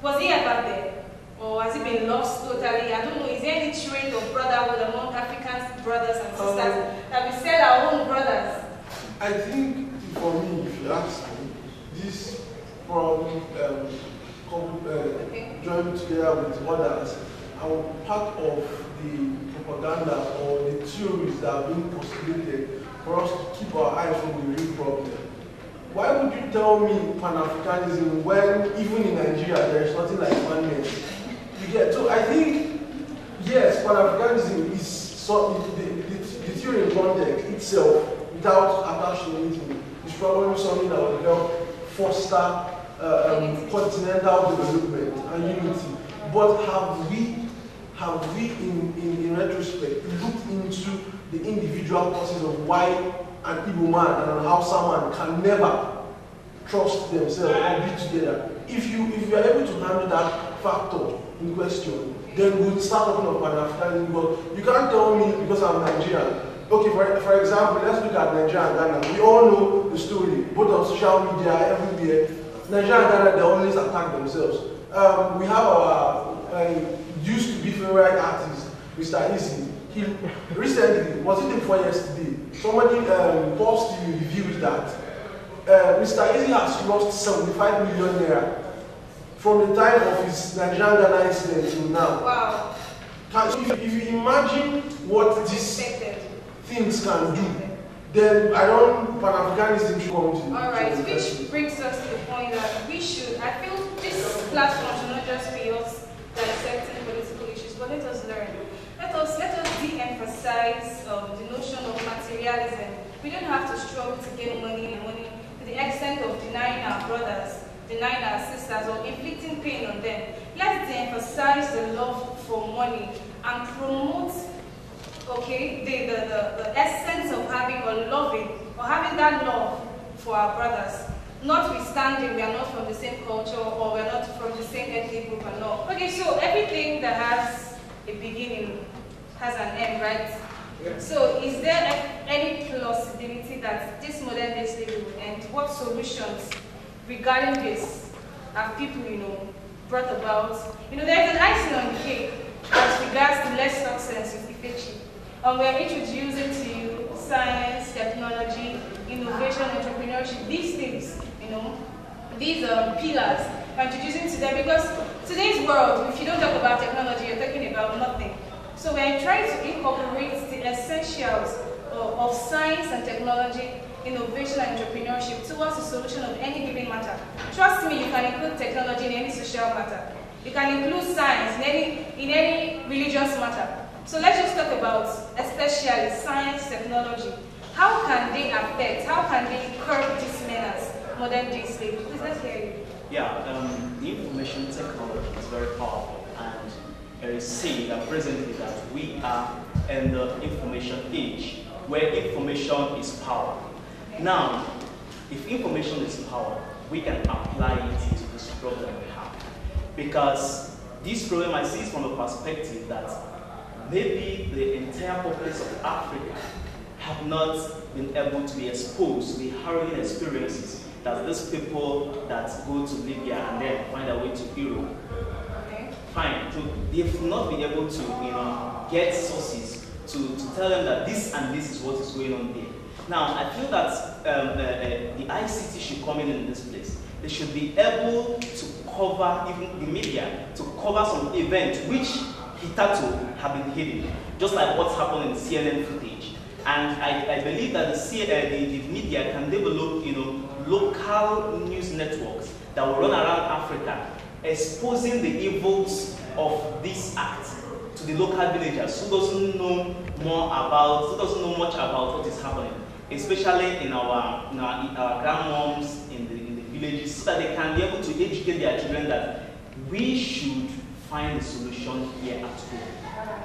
Speaker 1: Was he ever there? Or has it been lost totally? I don't know. Is there any trait of brotherhood among African brothers and sisters that we said our own brothers?
Speaker 4: I think, for me, if you ask me, this problem joined together with others are part of the propaganda or the theories that are being postulated for us to keep our eyes from the real problem. Why would you tell me Pan-Africanism when even in Nigeria there is nothing like oneness? You get, so I think, yes, Pan-Africanism is the theory in context itself, without attaching anything, is probably something that will help foster continental development and unity. But have we in retrospect looked into the individual causes of why an Igbo man and an Hausa man can never trust themselves or be together? If you are able to handle that factor in question, then we'll start talking of Pan-Africanism. But you can't tell me because I'm Nigerian. Okay, for example, let's look at Nigeria and Ghana. We all know the story, both on social media, everywhere. Nigeria and Ghana, they always attack themselves. We have our used to be favorite artist, Mr. Easy. He recently, was it before yesterday, somebody posted reviewed that Mr. Easy has lost 75 million naira from the time of his Nigerian Ghana incident till now.
Speaker 1: Wow.
Speaker 4: If you imagine what these things can do, then Pan-Africanism should come to.
Speaker 1: Alright, which brings us to the point that we should, I feel this platform should not just be us dissecting political issues, but let us learn. Let us de-emphasize the notion of materialism. We don't have to struggle to get money to the extent of denying our brothers, denying our sisters, or inflicting pain on them. Let's de-emphasize the love for money and promote, okay, the essence of having or loving or having that love for our brothers. Notwithstanding, we are not from the same culture or we are not from the same ethnic group and all. Okay, so everything that has a beginning has an end, right? Yeah. So is there any plausibility that this modern day slavery will end? What solutions regarding this have people, brought about? There's an icing on the cake as regards to less success with Ifechi. We're introducing to you science, technology, innovation, entrepreneurship, these things, these pillars, we're introducing to them because today's world, if you don't talk about technology, you're talking about nothing. So we're trying to incorporate the essentials of science and technology, innovation and entrepreneurship towards the solution of any given matter. Trust me, you can include technology in any social matter. You can include science in any religious matter. So let's just talk about, especially science, technology. How can they affect, how can they curb this menace, modern day slavery? Please, let's hear you.
Speaker 6: Yeah, the information technology is very powerful, and there is saying that presently that we are in the information age, where information is power. Now, if information is power, we can apply it to this problem we have. Because this problem, I see it from a perspective that maybe the entire populace of Africa have not been able to be exposed to the harrowing experiences that these people that go to Libya and then find their way to Europe.
Speaker 1: Okay.
Speaker 6: Fine. So they've not been able to, get sources to tell them that this and this is what is going on there. Now, I feel that the ICT should come in this place. They should be able to cover, even the media, to cover some events which hitherto have been hidden, just like what's happened in CNN footage. And I believe that the media can develop, local news networks that will run around Africa, exposing the evils of this act to the local villagers who doesn't know much about what is happening, especially in our grandmoms in the villages, so that they can be able to educate their children that we should find a solution here at home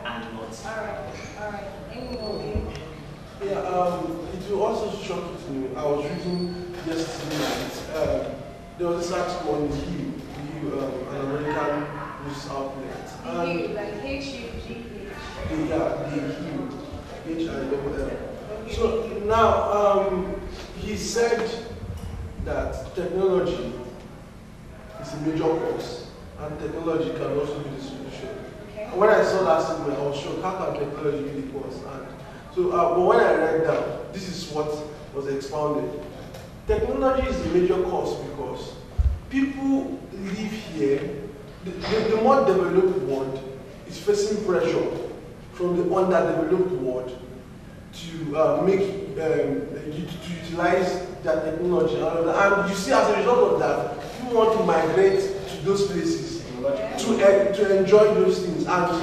Speaker 6: and not.
Speaker 1: All right. Any more?
Speaker 4: Yeah, it will also shock you to me. I was reading yesterday night. There was this article on the Hill, an American news outlet.
Speaker 1: The Hill, like H-U-G-H.
Speaker 4: Yeah, the Hill, H-I-L-L. So now, he said that technology is a major cause, and technology can also be the solution. Okay. When I saw that statement, I was shocked. How can technology be the cause? So, but when I read that, this is what was expounded. Technology is a major cause because people live here. The more developed world is facing pressure from the underdeveloped world to utilize that technology. And you see, as a result of that, people want to migrate to those places to enjoy those things, and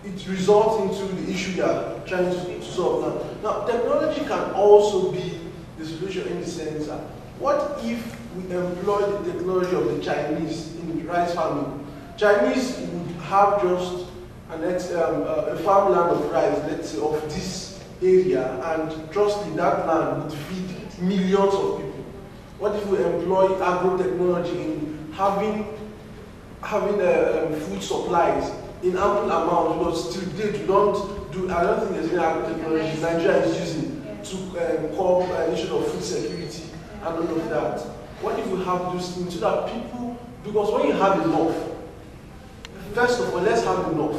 Speaker 4: it results into the issue they are trying to solve now. Now, technology can also be the solution in the sense that what if we employ the technology of the Chinese in rice farming? Chinese would have just a farmland of rice, let's say, of this area, and trust me, that land would feed millions of people. What if we employ agro-technology in having food supplies in ample amounts? Because till date, I don't think there's any agro-technology Nigeria is using to curb an issue of food security and all of that. What if we have those things so that people, because when you have enough, first of all, let's have enough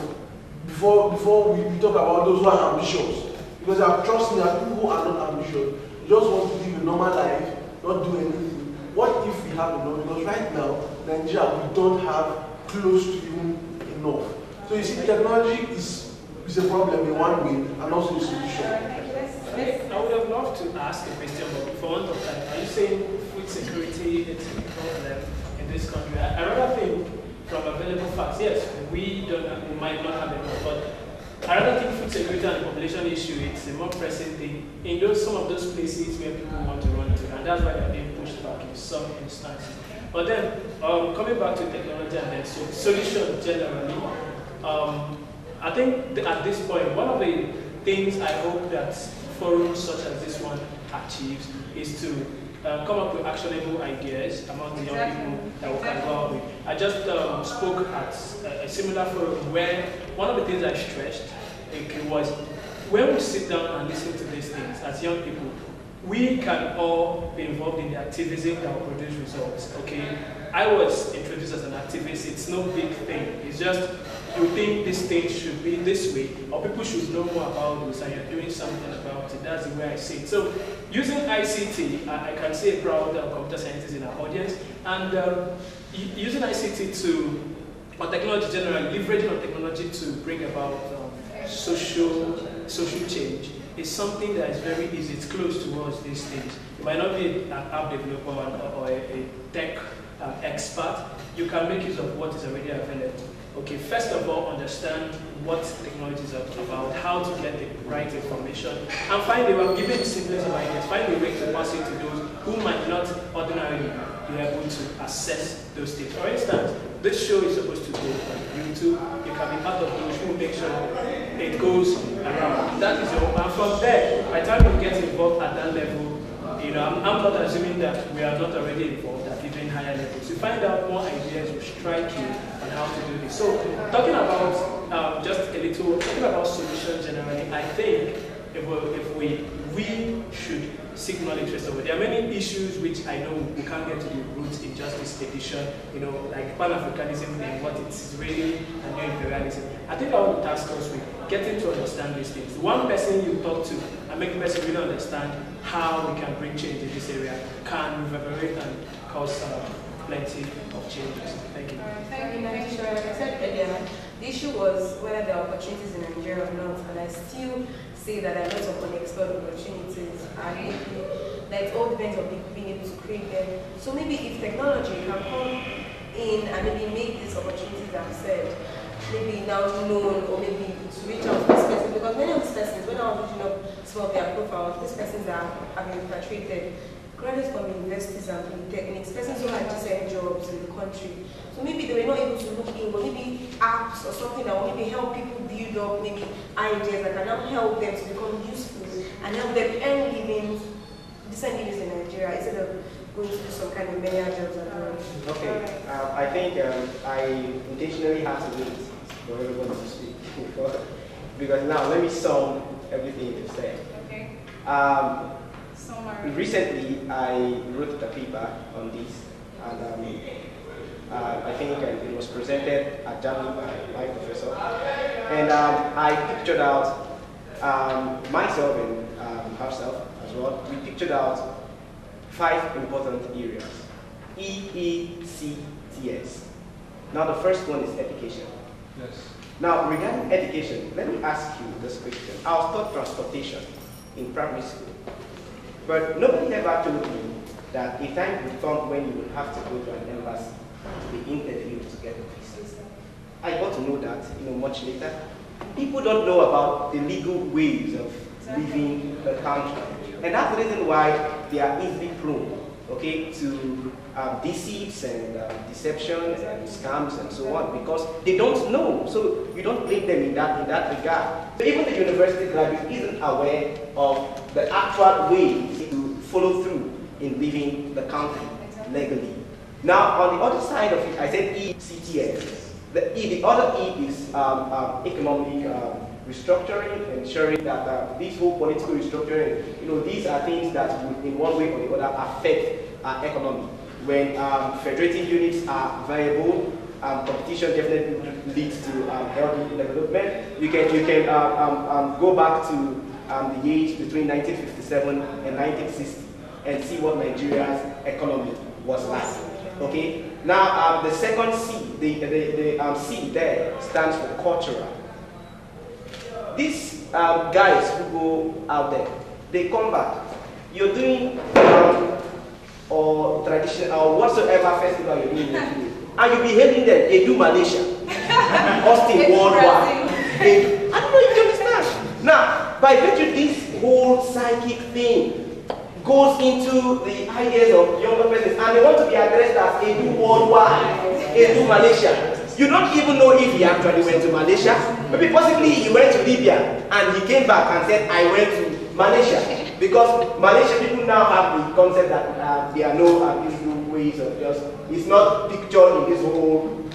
Speaker 4: before we talk about those who are ambitious. Because trust me, there are people who are not ambitious. They just want to live a normal life, not do anything. What if we have enough? Because right now, Nigeria, we don't have close to even enough. So you see, technology is a problem in one way and also a solution.
Speaker 9: I would have loved to ask a question, but for want of time, are you saying food security is a problem in this country? I rather think from available facts, yes, we might not have enough, but I rather think food security and population issue is a more pressing thing in some of those places where people want to run to, and that's why they're being pushed back in some instances. But then, coming back to technology and then solution generally, I think at this point, one of the things I hope that forums such as this one achieves is to come up with actionable ideas among the young people that we can go out with. I just spoke at a similar forum where one of the things I stressed was when we sit down and listen to these things as young people, we can all be involved in the activism that will produce results, okay? I was introduced as an activist. It's no big thing. It's just you think this thing should be this way, or people should know more about this, and you're doing something about it. That's the way I see it. So, using ICT, I can see a proud computer scientist in our audience, and using ICT or technology generally, leveraging on technology to bring about social change is something that is very easy. It's close towards these things. You might not be an app developer or a tech expert. You can make use of what is already available. Okay, first of all, understand what technology is about, how to get the right information, and find a way of giving the simplest of ideas, find a way to pass it to those who might not ordinarily be able to assess those things. For instance, this show is supposed to go on YouTube. You can be part of those who make sure it goes around. That is your, and from there, by the time you get involved at that level, I'm not assuming that we are not already involved at even higher levels. You find out more ideas will strike you on how to do this. So, talking about talking about solutions generally, I think if we should seek knowledge first of all. There are many issues which I know we can't get to the roots in just this edition, like Pan-Africanism and what it's really and neo-imperialism. I think I want to task us with getting to understand these things. One person you talk to and make the person really understand how we can bring change in this area can reverberate and cause plenty of changes. Thank you.
Speaker 5: Thank you, Like I said earlier, the issue was whether there are opportunities in Nigeria or not, and I still say that there are lots of unexplored opportunities, and that it all depends on people being able to create them. So maybe if technology can come in and maybe make these opportunities that I've said, maybe now known, or maybe to reach out to this person, because many of these persons, when I was reaching up some of their profiles, these persons that have been repatriated, graduates from universities and polytechnics, persons who had decent jobs in the country. So maybe they were not able to look in, but maybe apps or something that will maybe help people build up maybe ideas that can now help them to become useful and help them earn livings, decent livings in Nigeria instead of going to do some kind of menial jobs abroad.
Speaker 3: Okay, I think I intentionally had to do this for everybody to speak because now let me sum everything you've said.
Speaker 1: Okay.
Speaker 3: Recently, I wrote a paper on this, and I think it was presented at Germany by my professor. And I pictured out myself and herself as well. We pictured out 5 important areas. EECTS. Now the first one is education.
Speaker 7: Yes.
Speaker 3: Now, regarding education, let me ask you this question. I was taught transportation in primary school, but nobody ever told me that a time would come when you would have to go to an embassy to be interviewed to get a visa. I got to know that, much later. People don't know about the legal ways of leaving the country, and that's the reason why they are easily prone, okay, to deceits and deception and scams and so on, because they don't know. So you don't blame them in that regard. So even the university graduate isn't aware of the actual ways to follow through in leaving the country legally. Now, on the other side of it, I said ECTS. The other E is economic restructuring, ensuring that this whole political restructuring, these are things that would, in one way or the other, affect our economy. When federating units are viable, competition definitely leads to healthy development. You can go back to the age between 1957 and 1960 and see what Nigeria's economy was like. Okay. Now the second C, the C there stands for cultural. These guys who go out there, they come back. You're doing or traditional or whatsoever festival you're doing, and you'll be hailing them. They do Malaysia, Austin worldwide. I don't know if you understand. Now, by virtue this whole psychic thing goes into the ideas of younger persons, and they want to be addressed as a do worldwide, a do Malaysia. You don't even know if he actually went to Malaysia. Maybe possibly he went to Libya and he came back and said, I went to Malaysia. Because Malaysia people now have the concept that there are no illegal ways of just, it's not pictured in this whole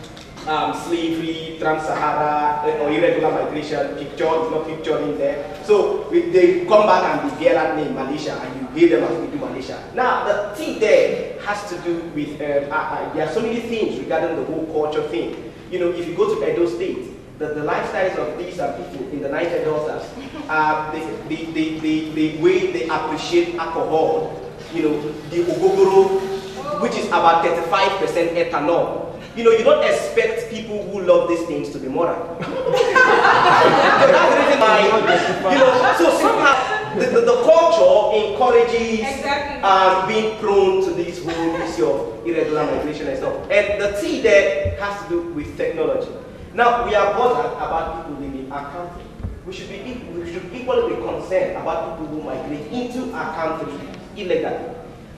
Speaker 3: slavery, trans-Sahara or irregular migration picture, it's not pictured in there. So they come back and they bear that name, Malaysia, and you hear them as we do Malaysia. Now, the thing there has to do with, there are so many things regarding the whole culture thing. If you go to Edo State, the lifestyles of these people in the Niger Deltas, the way they appreciate alcohol, the ogogoro, which is about 35% ethanol. You don't expect people who love these things to be moral. That's the reason why, so somehow the culture encourages being prone to this whole issue of irregular migration and stuff. And the T there has to do with technology. Now, we are bothered about people leaving our country. We should equally be concerned about people who migrate into our country illegally.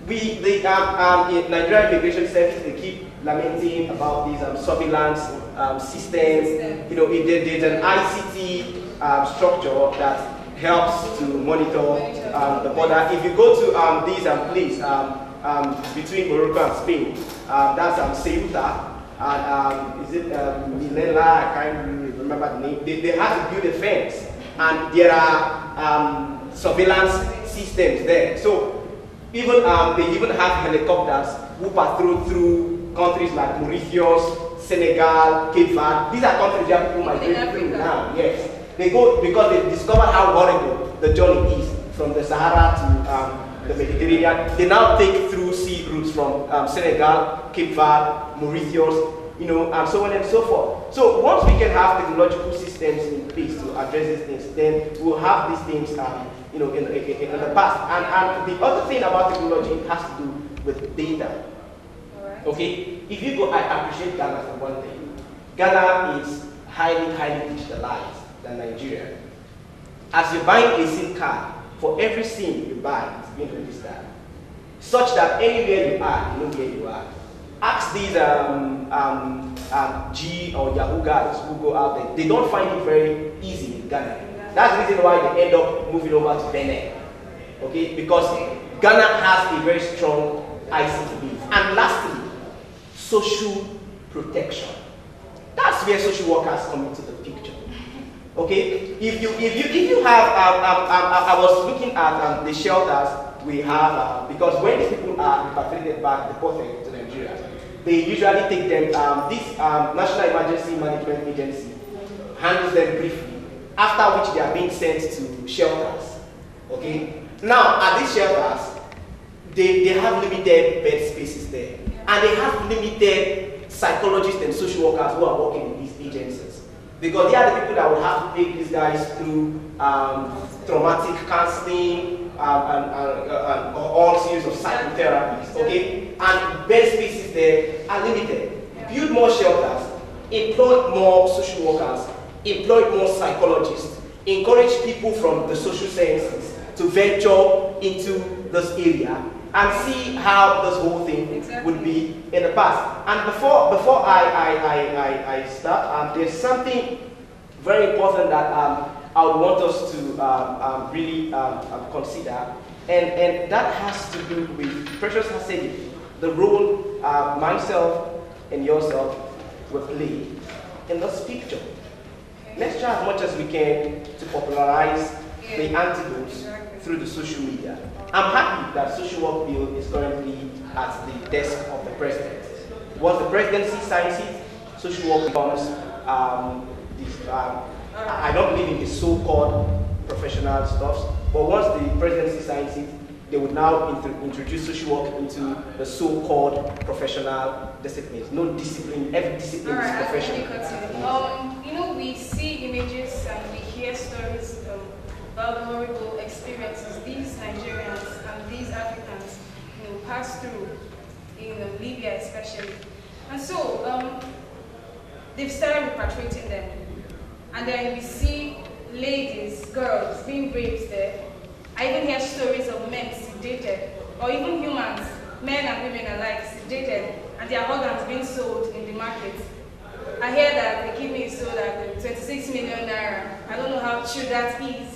Speaker 3: Nigerian Immigration Service, they keep lamenting about these surveillance systems. There's an ICT structure that helps to monitor the border. If you go to these places between Morocco and Spain, that's Ceuta. Is it Milela? I can't really remember the name. They have to build a fence, and there are surveillance systems there. So even they even have helicopters who patrol through countries like Mauritius, Senegal, Cape Verde. These are countries where people migrate through now. Yes, they go because they discovered how horrible the journey is from the Sahara to the Mediterranean. They now take through sea routes from Senegal, Cape Verde, Mauritius, and so on and so forth. So once we can have technological systems in place to address these things, then we'll have these things, in the past. And the other thing about technology has to do with data. Okay, if you go, I appreciate Ghana for one thing. Ghana is highly digitalized than Nigeria. As you're buying a SIM card, for every SIM you buy, it's being registered, such that anywhere you are, you know where you are. Ask these G or Yahoo guys who go out there. They don't find it very easy in Ghana. That's the reason why they end up moving over to Benin. Okay, because Ghana has a very strong ICT base. And lastly, social protection. That's where social workers come into the picture. Okay, if you have, I was looking at the shelters we have, because when these people are repatriated back, deported to Nigeria, they usually take them, this National Emergency Management Agency handles them briefly, after which they are being sent to shelters. Okay, now at these shelters, they have limited bed spaces there, and they have limited psychologists and social workers who are working in these agencies. Because they are the people that will have to take these guys through traumatic counseling and all series of psychotherapies, okay? And bed spaces there are limited. Build more shelters, employ more social workers, employ more psychologists, encourage people from the social sciences to venture into this area and see how this whole thing would be in the past. And before I start, there's something very important that I would want us to really consider, and that has to do with, Precious has said it, the role myself and yourself will play in this picture. Let's try as much as we can to popularize the antidotes through the social media. I'm happy that social work bill is currently at the desk of the president. Once the presidency signs it, social work becomes I don't believe in the so-called professional stuff, but once the presidency signs it, they would now introduce social work into the so-called professional disciplines. No discipline, every discipline is professional.
Speaker 1: You know, we see images and we hear stories about the horrible experiences these Nigerians and these Africans, you know, pass through in Libya especially. And so they've started repatriating them. And then we see ladies, girls being raped there. I even hear stories of men sedated, or even humans, men and women alike, sedated, and their organs being sold in the market. I hear that the kidney is sold at 26 million naira. I don't know how true that is.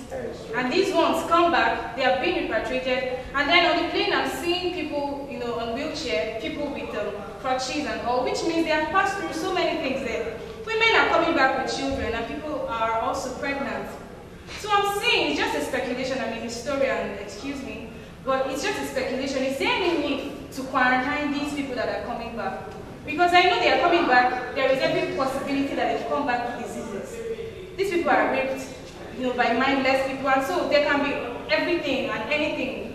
Speaker 1: And these ones come back, they are being repatriated, and then on the plane I'm seeing people, you know, on wheelchair, people with crutches and all, which means they have passed through so many things there. Women are coming back with children, and people are also pregnant. So I'm saying it's just a speculation. I'm a historian, excuse me, but it's just a speculation. Is there any need to quarantine these people that are coming back? Because I know they are coming back. There is every possibility that they come back with diseases. These people are raped, you know, by mindless people, and so there can be everything and anything.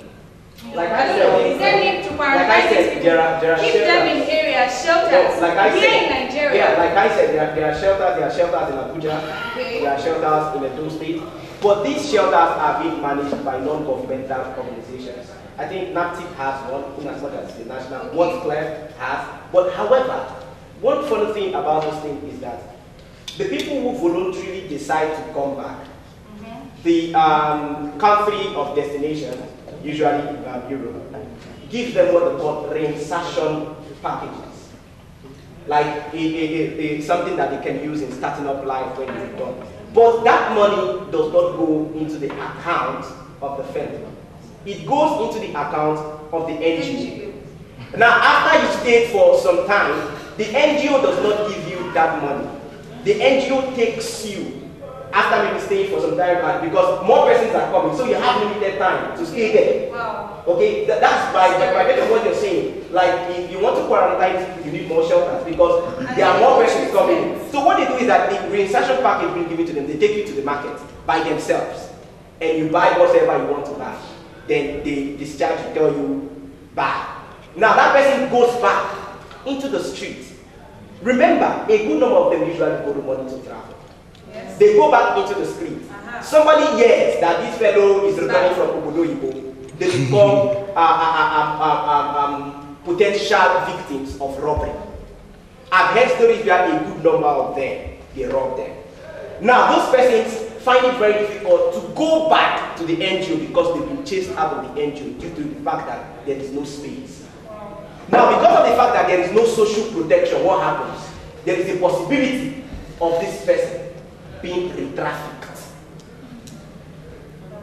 Speaker 3: Like I said,
Speaker 1: is there need to quarantine these people?
Speaker 3: There are
Speaker 1: keep them in areas, shelters.
Speaker 3: Like I
Speaker 1: here
Speaker 3: said,
Speaker 1: in Nigeria.
Speaker 3: Yeah, like I said, there are shelters in Abuja,
Speaker 1: okay.
Speaker 3: There are shelters in Edo State, but these shelters are being managed by non-governmental organizations. I think NAPTIP has one, in as much as the national, World Clef has. But however, one funny thing about this thing is that the people who voluntarily decide to come back, the country of destination, usually Europe, gives them what they call reinsertion packages. Like something that they can use in starting up life when it's done. But that money does not go into the account of the family. It goes into the account of the NGO. Now, after you stayed for some time, the NGO does not give you that money. The NGO takes you after maybe staying for some time, because more persons are coming, so you have limited time to stay there.
Speaker 1: Wow.
Speaker 3: Okay, that's by what you're saying. Like, if you want to quarantine, you need more shelters because there are more persons coming. So what they do is that the reinsertion package being given to them, they take you to the market by themselves, and you buy whatever you want to buy. Then they discharge you, tell you, buy. Now that person goes back into the street. Remember, a good number of them usually go to money to travel. Yes. They go back into the street. Somebody hears that this fellow is returning from Obodo Ibo. They become potential victims of robbery. I've heard stories where a good number of them, they rob them. Now, those persons find it very difficult to go back to the NGO because they've been chased out of the NGO due to the fact that there is no space. Now, because of the fact that there is no social protection, what happens? There is a possibility of this person being re-trafficked.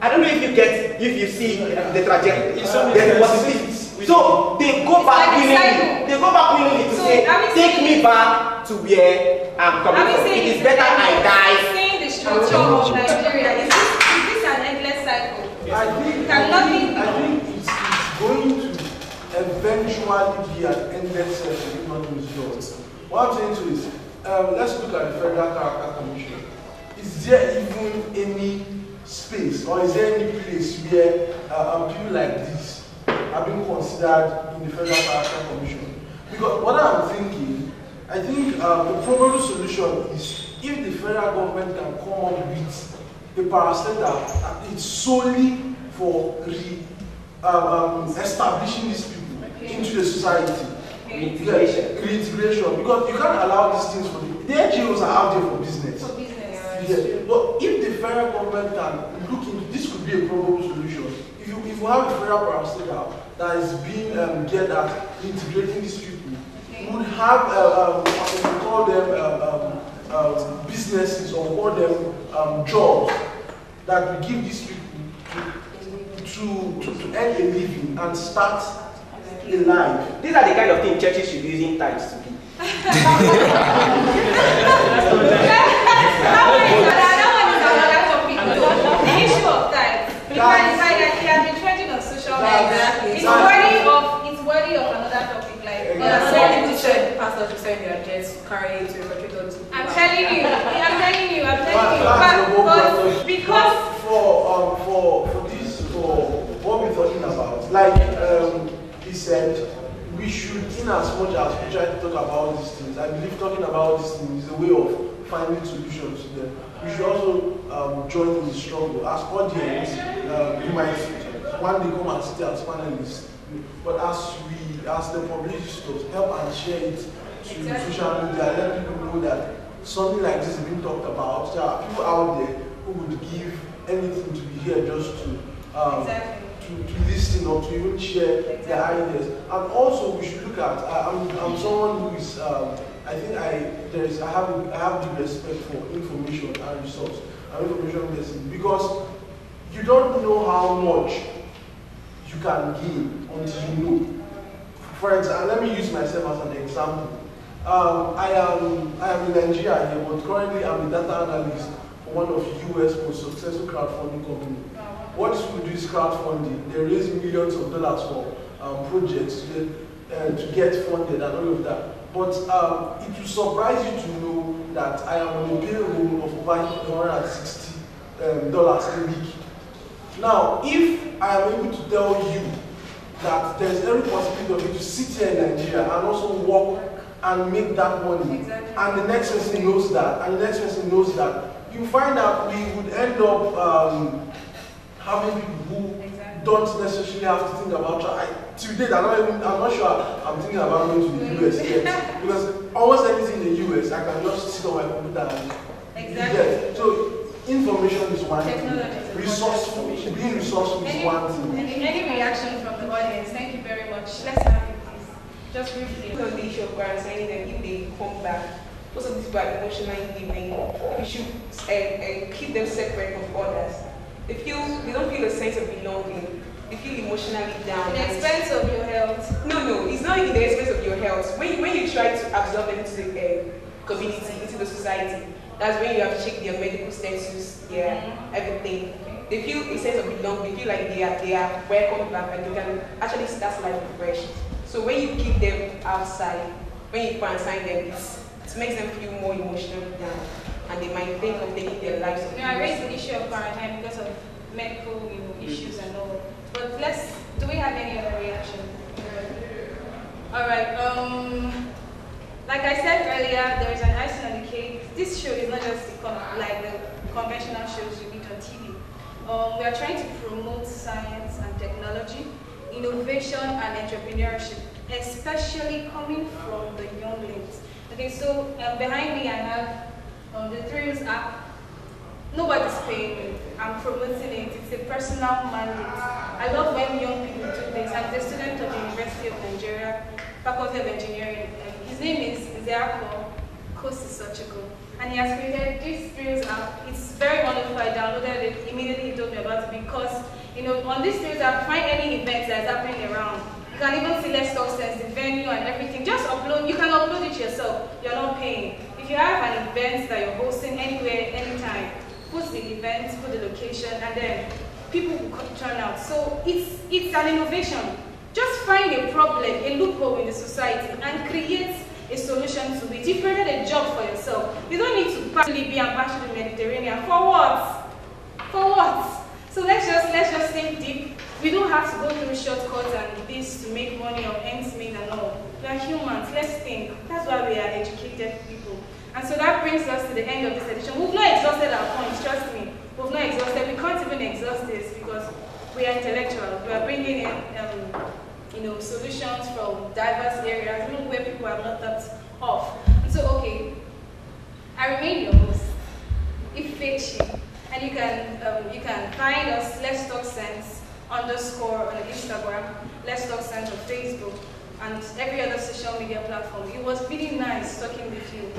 Speaker 3: I don't know if you see the trajectory. There is a possibility. So they go back willingly. They go back willingly to say, take me back to where I'm coming from. It is better I die.
Speaker 1: Saying the structure of Nigeria, is this an endless cycle?
Speaker 4: I think it's going to eventually be an endless cycle if not resolved. What I'm saying to is, let's look at the Federal Character Commission. Is there even any space or is there any place where people like this are being considered in the Federal Character Commission? Because what I'm thinking, I think the probable solution is if the federal government can come up with a parastatal, it's solely for establishing these people into the society. Reintegration. Because you can't allow these things for the NGOs are out there for business.
Speaker 1: For business.
Speaker 4: Yeah. But if the federal government can look into this, could be a probable solution. If you have a federal parastatal that is being geared at integrating these people, you would have we call them businesses or call them jobs that will give these people to earn a living and start a life.
Speaker 3: These are the kind of things churches should be using tithes to be.
Speaker 1: The issue of tithes. Because he has been trending on social media. It's worthy of another topic. Like,
Speaker 5: pastors to send their jets carrying to refrigerator.
Speaker 1: I'm telling you. But because
Speaker 4: for what we're talking about, like he said, we should, in as much as we try to talk about these things, I believe talking about these things is a way of finding solutions to them. We should also join in the struggle. As audience, we might one day come and sit as panelists, but as the publicists, help and share it to social media, let people know that something like this is being talked about. There are people out there who would give anything to be here just to listen or to even share their ideas. And also we should look at, I'm someone who is, I think I have the respect for information and resource and information medicine, because you don't know how much you can gain until you know. For example, let me use myself as an example. I am in Nigeria here, but currently I'm a data analyst for one of the US most successful crowdfunding companies. What these people do is crowdfunding. They raise millions of dollars for projects to get funded and all of that. But it will surprise you to know that I am on a payroll of over $160 a week. Now, if I am able to tell you that there is every possibility of you to sit here in Nigeria and also work and make that money, and the next person knows that, and the next person knows that, you find that we would end up having people who don't necessarily have to think about today. I'm not sure I'm thinking about going to the US yet, because almost anything in the US I can just sit on my computer and get. So information is one thing. Being resourceful is one thing.
Speaker 1: Any reaction from the audience? Thank you very much. Let's have it, please. Just briefly.
Speaker 5: Because the issue of quarantining them, if they come back, most of these people are emotionally living. We should keep them separate from others. They don't feel a sense of belonging. They feel emotionally down.
Speaker 1: At the expense of your health.
Speaker 5: No, it's not in the expense of your health. When you try to absorb them into the community, into the society, that's when you have to check their medical status, everything. They feel a sense of belonging. They feel like they are welcome back, and they can actually start life fresh. So when you keep them outside, when you quarantine them, it makes them feel more emotionally down, and they might think of taking their lives.
Speaker 1: I raised the issue of quarantine because of medical issues and all. But do we have any other reaction? All right. Like I said earlier, there is an icing on the cake. This show is not just like the conventional shows you meet on TV. We are trying to promote science and technology, innovation and entrepreneurship, especially coming from the younglings. Okay, so behind me I have the Thrills app. Nobody's paying me. I'm promoting it. It's a personal mandate. I love when young people do this. I'm the student of the University of Nigeria, Faculty of Engineering. His name is Zeako Kosisachiko. And he has created this Thrills app. It's very wonderful. I downloaded it. Immediately he told me about it because, on this Thrills app, find any event that's happening around. You can even see Let's Talk Sense, the venue and everything. Just upload. You can upload it yourself. You're not paying. If you have an event that you're hosting anywhere, anytime, put the event, put the location, and then people will turn out. So it's an innovation. Just find a problem, a loophole in the society, and create a solution to it. You've created a job for yourself. You don't need to pass Libya and pass to the Mediterranean. For what? For what? So let's just think deep. We don't have to go through shortcuts and this to make money or ends meet and all. We are humans. Let's think. That's why we are educated people. And so that brings us to the end of this edition. We've not exhausted our points, trust me. We've not exhausted. We can't even exhaust this because we are intellectuals. We are bringing in, solutions from diverse areas, even where people have not thought of. And so, okay, I remain your host, Ifechi, and you can find us Let's Talk Sense _ on Instagram, Let's Talk Sense on Facebook, and every other social media platform. It was really nice talking with you.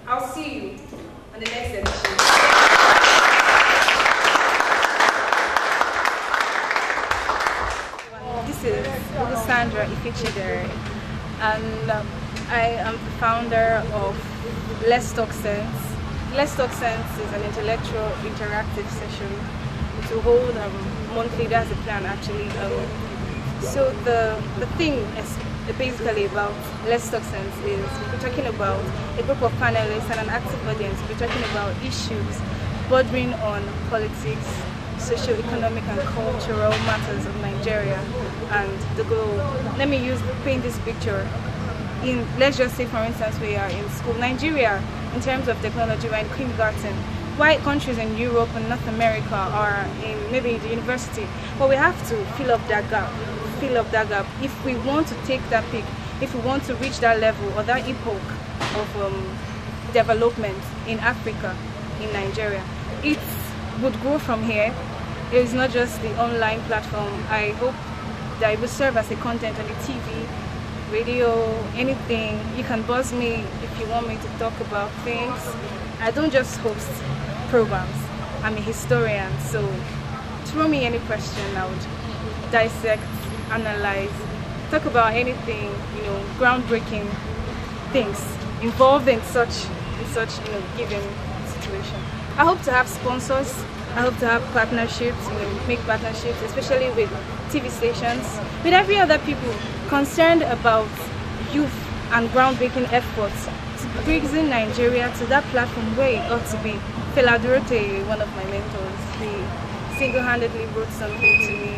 Speaker 1: I'll see you on the next edition. This is Sandra Ifechidere, and I am the founder of Let's Talk Sense. Let's Talk Sense is an intellectual interactive session to hold monthly. That's the plan, actually. So the thing is basically about Let's Talk Sense is we're talking about a group of panelists and an active audience. We're talking about issues bordering on politics, socio-economic and cultural matters of Nigeria and the globe. Let me paint this picture. Let's just say, for instance, we are in school. Nigeria, in terms of technology, we're in kindergarten. White countries in Europe and North America are maybe in the university. But we have to fill up that gap. If we want to take that peak, if we want to reach that level or that epoch of development in Africa, in Nigeria, it would grow from here. It is not just the online platform. I hope that it will serve as a content on the TV, radio, anything. You can buzz me if you want me to talk about things. I don't just host programs. I'm a historian, so throw me any question. I would dissect, analyze, talk about anything, groundbreaking things involved in such given situation. I hope to have sponsors. I hope to have partnerships, make partnerships, especially with TV stations, with every other people concerned about youth and groundbreaking efforts to bring Nigeria to that platform where it ought to be. Fela Durote, one of my mentors, he single-handedly wrote something to me.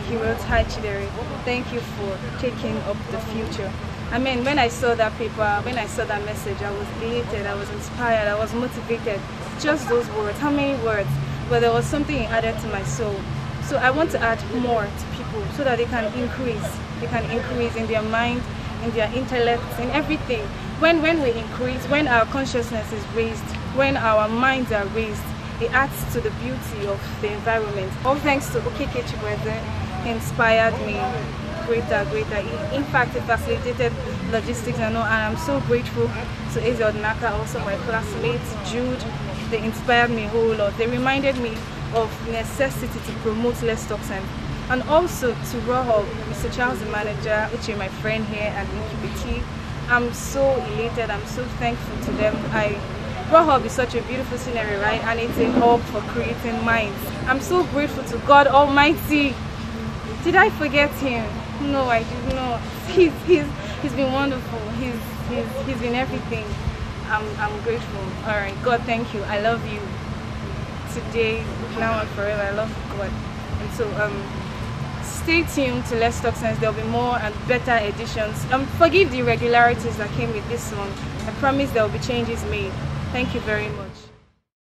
Speaker 1: He wrote, "Hi Chidere, thank you for taking up the future." I mean, when I saw that paper, when I saw that message, I was elated, I was inspired, I was motivated. Just those words. How many words? But there was something added to my soul. So I want to add more to people so that they can increase. They can increase in their mind, in their intellect, in everything. When we increase, when our consciousness is raised, when our minds are raised, it adds to the beauty of the environment. All thanks to Okeke Chibueze, he inspired me greater. In fact, it facilitated logistics and all, and I'm so grateful to Eze Odinaka, also my classmates, Jude. They inspired me a whole lot. They reminded me of necessity to promote Let's Talk Sense. And also to Rohob, Mr. Charles, the manager, Uche, my friend here, and Incubity. I'm so elated, I'm so thankful to them. Rohob is such a beautiful scenery, right? And it's a hub for creating minds. I'm so grateful to God Almighty. Did I forget him? No, I did not. He's been wonderful. He's been everything. I'm grateful. All right, God, thank you. I love you. Today, now and forever. I love God. And so, stay tuned to Let's Talk Sense. There'll be more and better editions. Forgive the irregularities that came with this one. I promise there will be changes made. Thank you very much.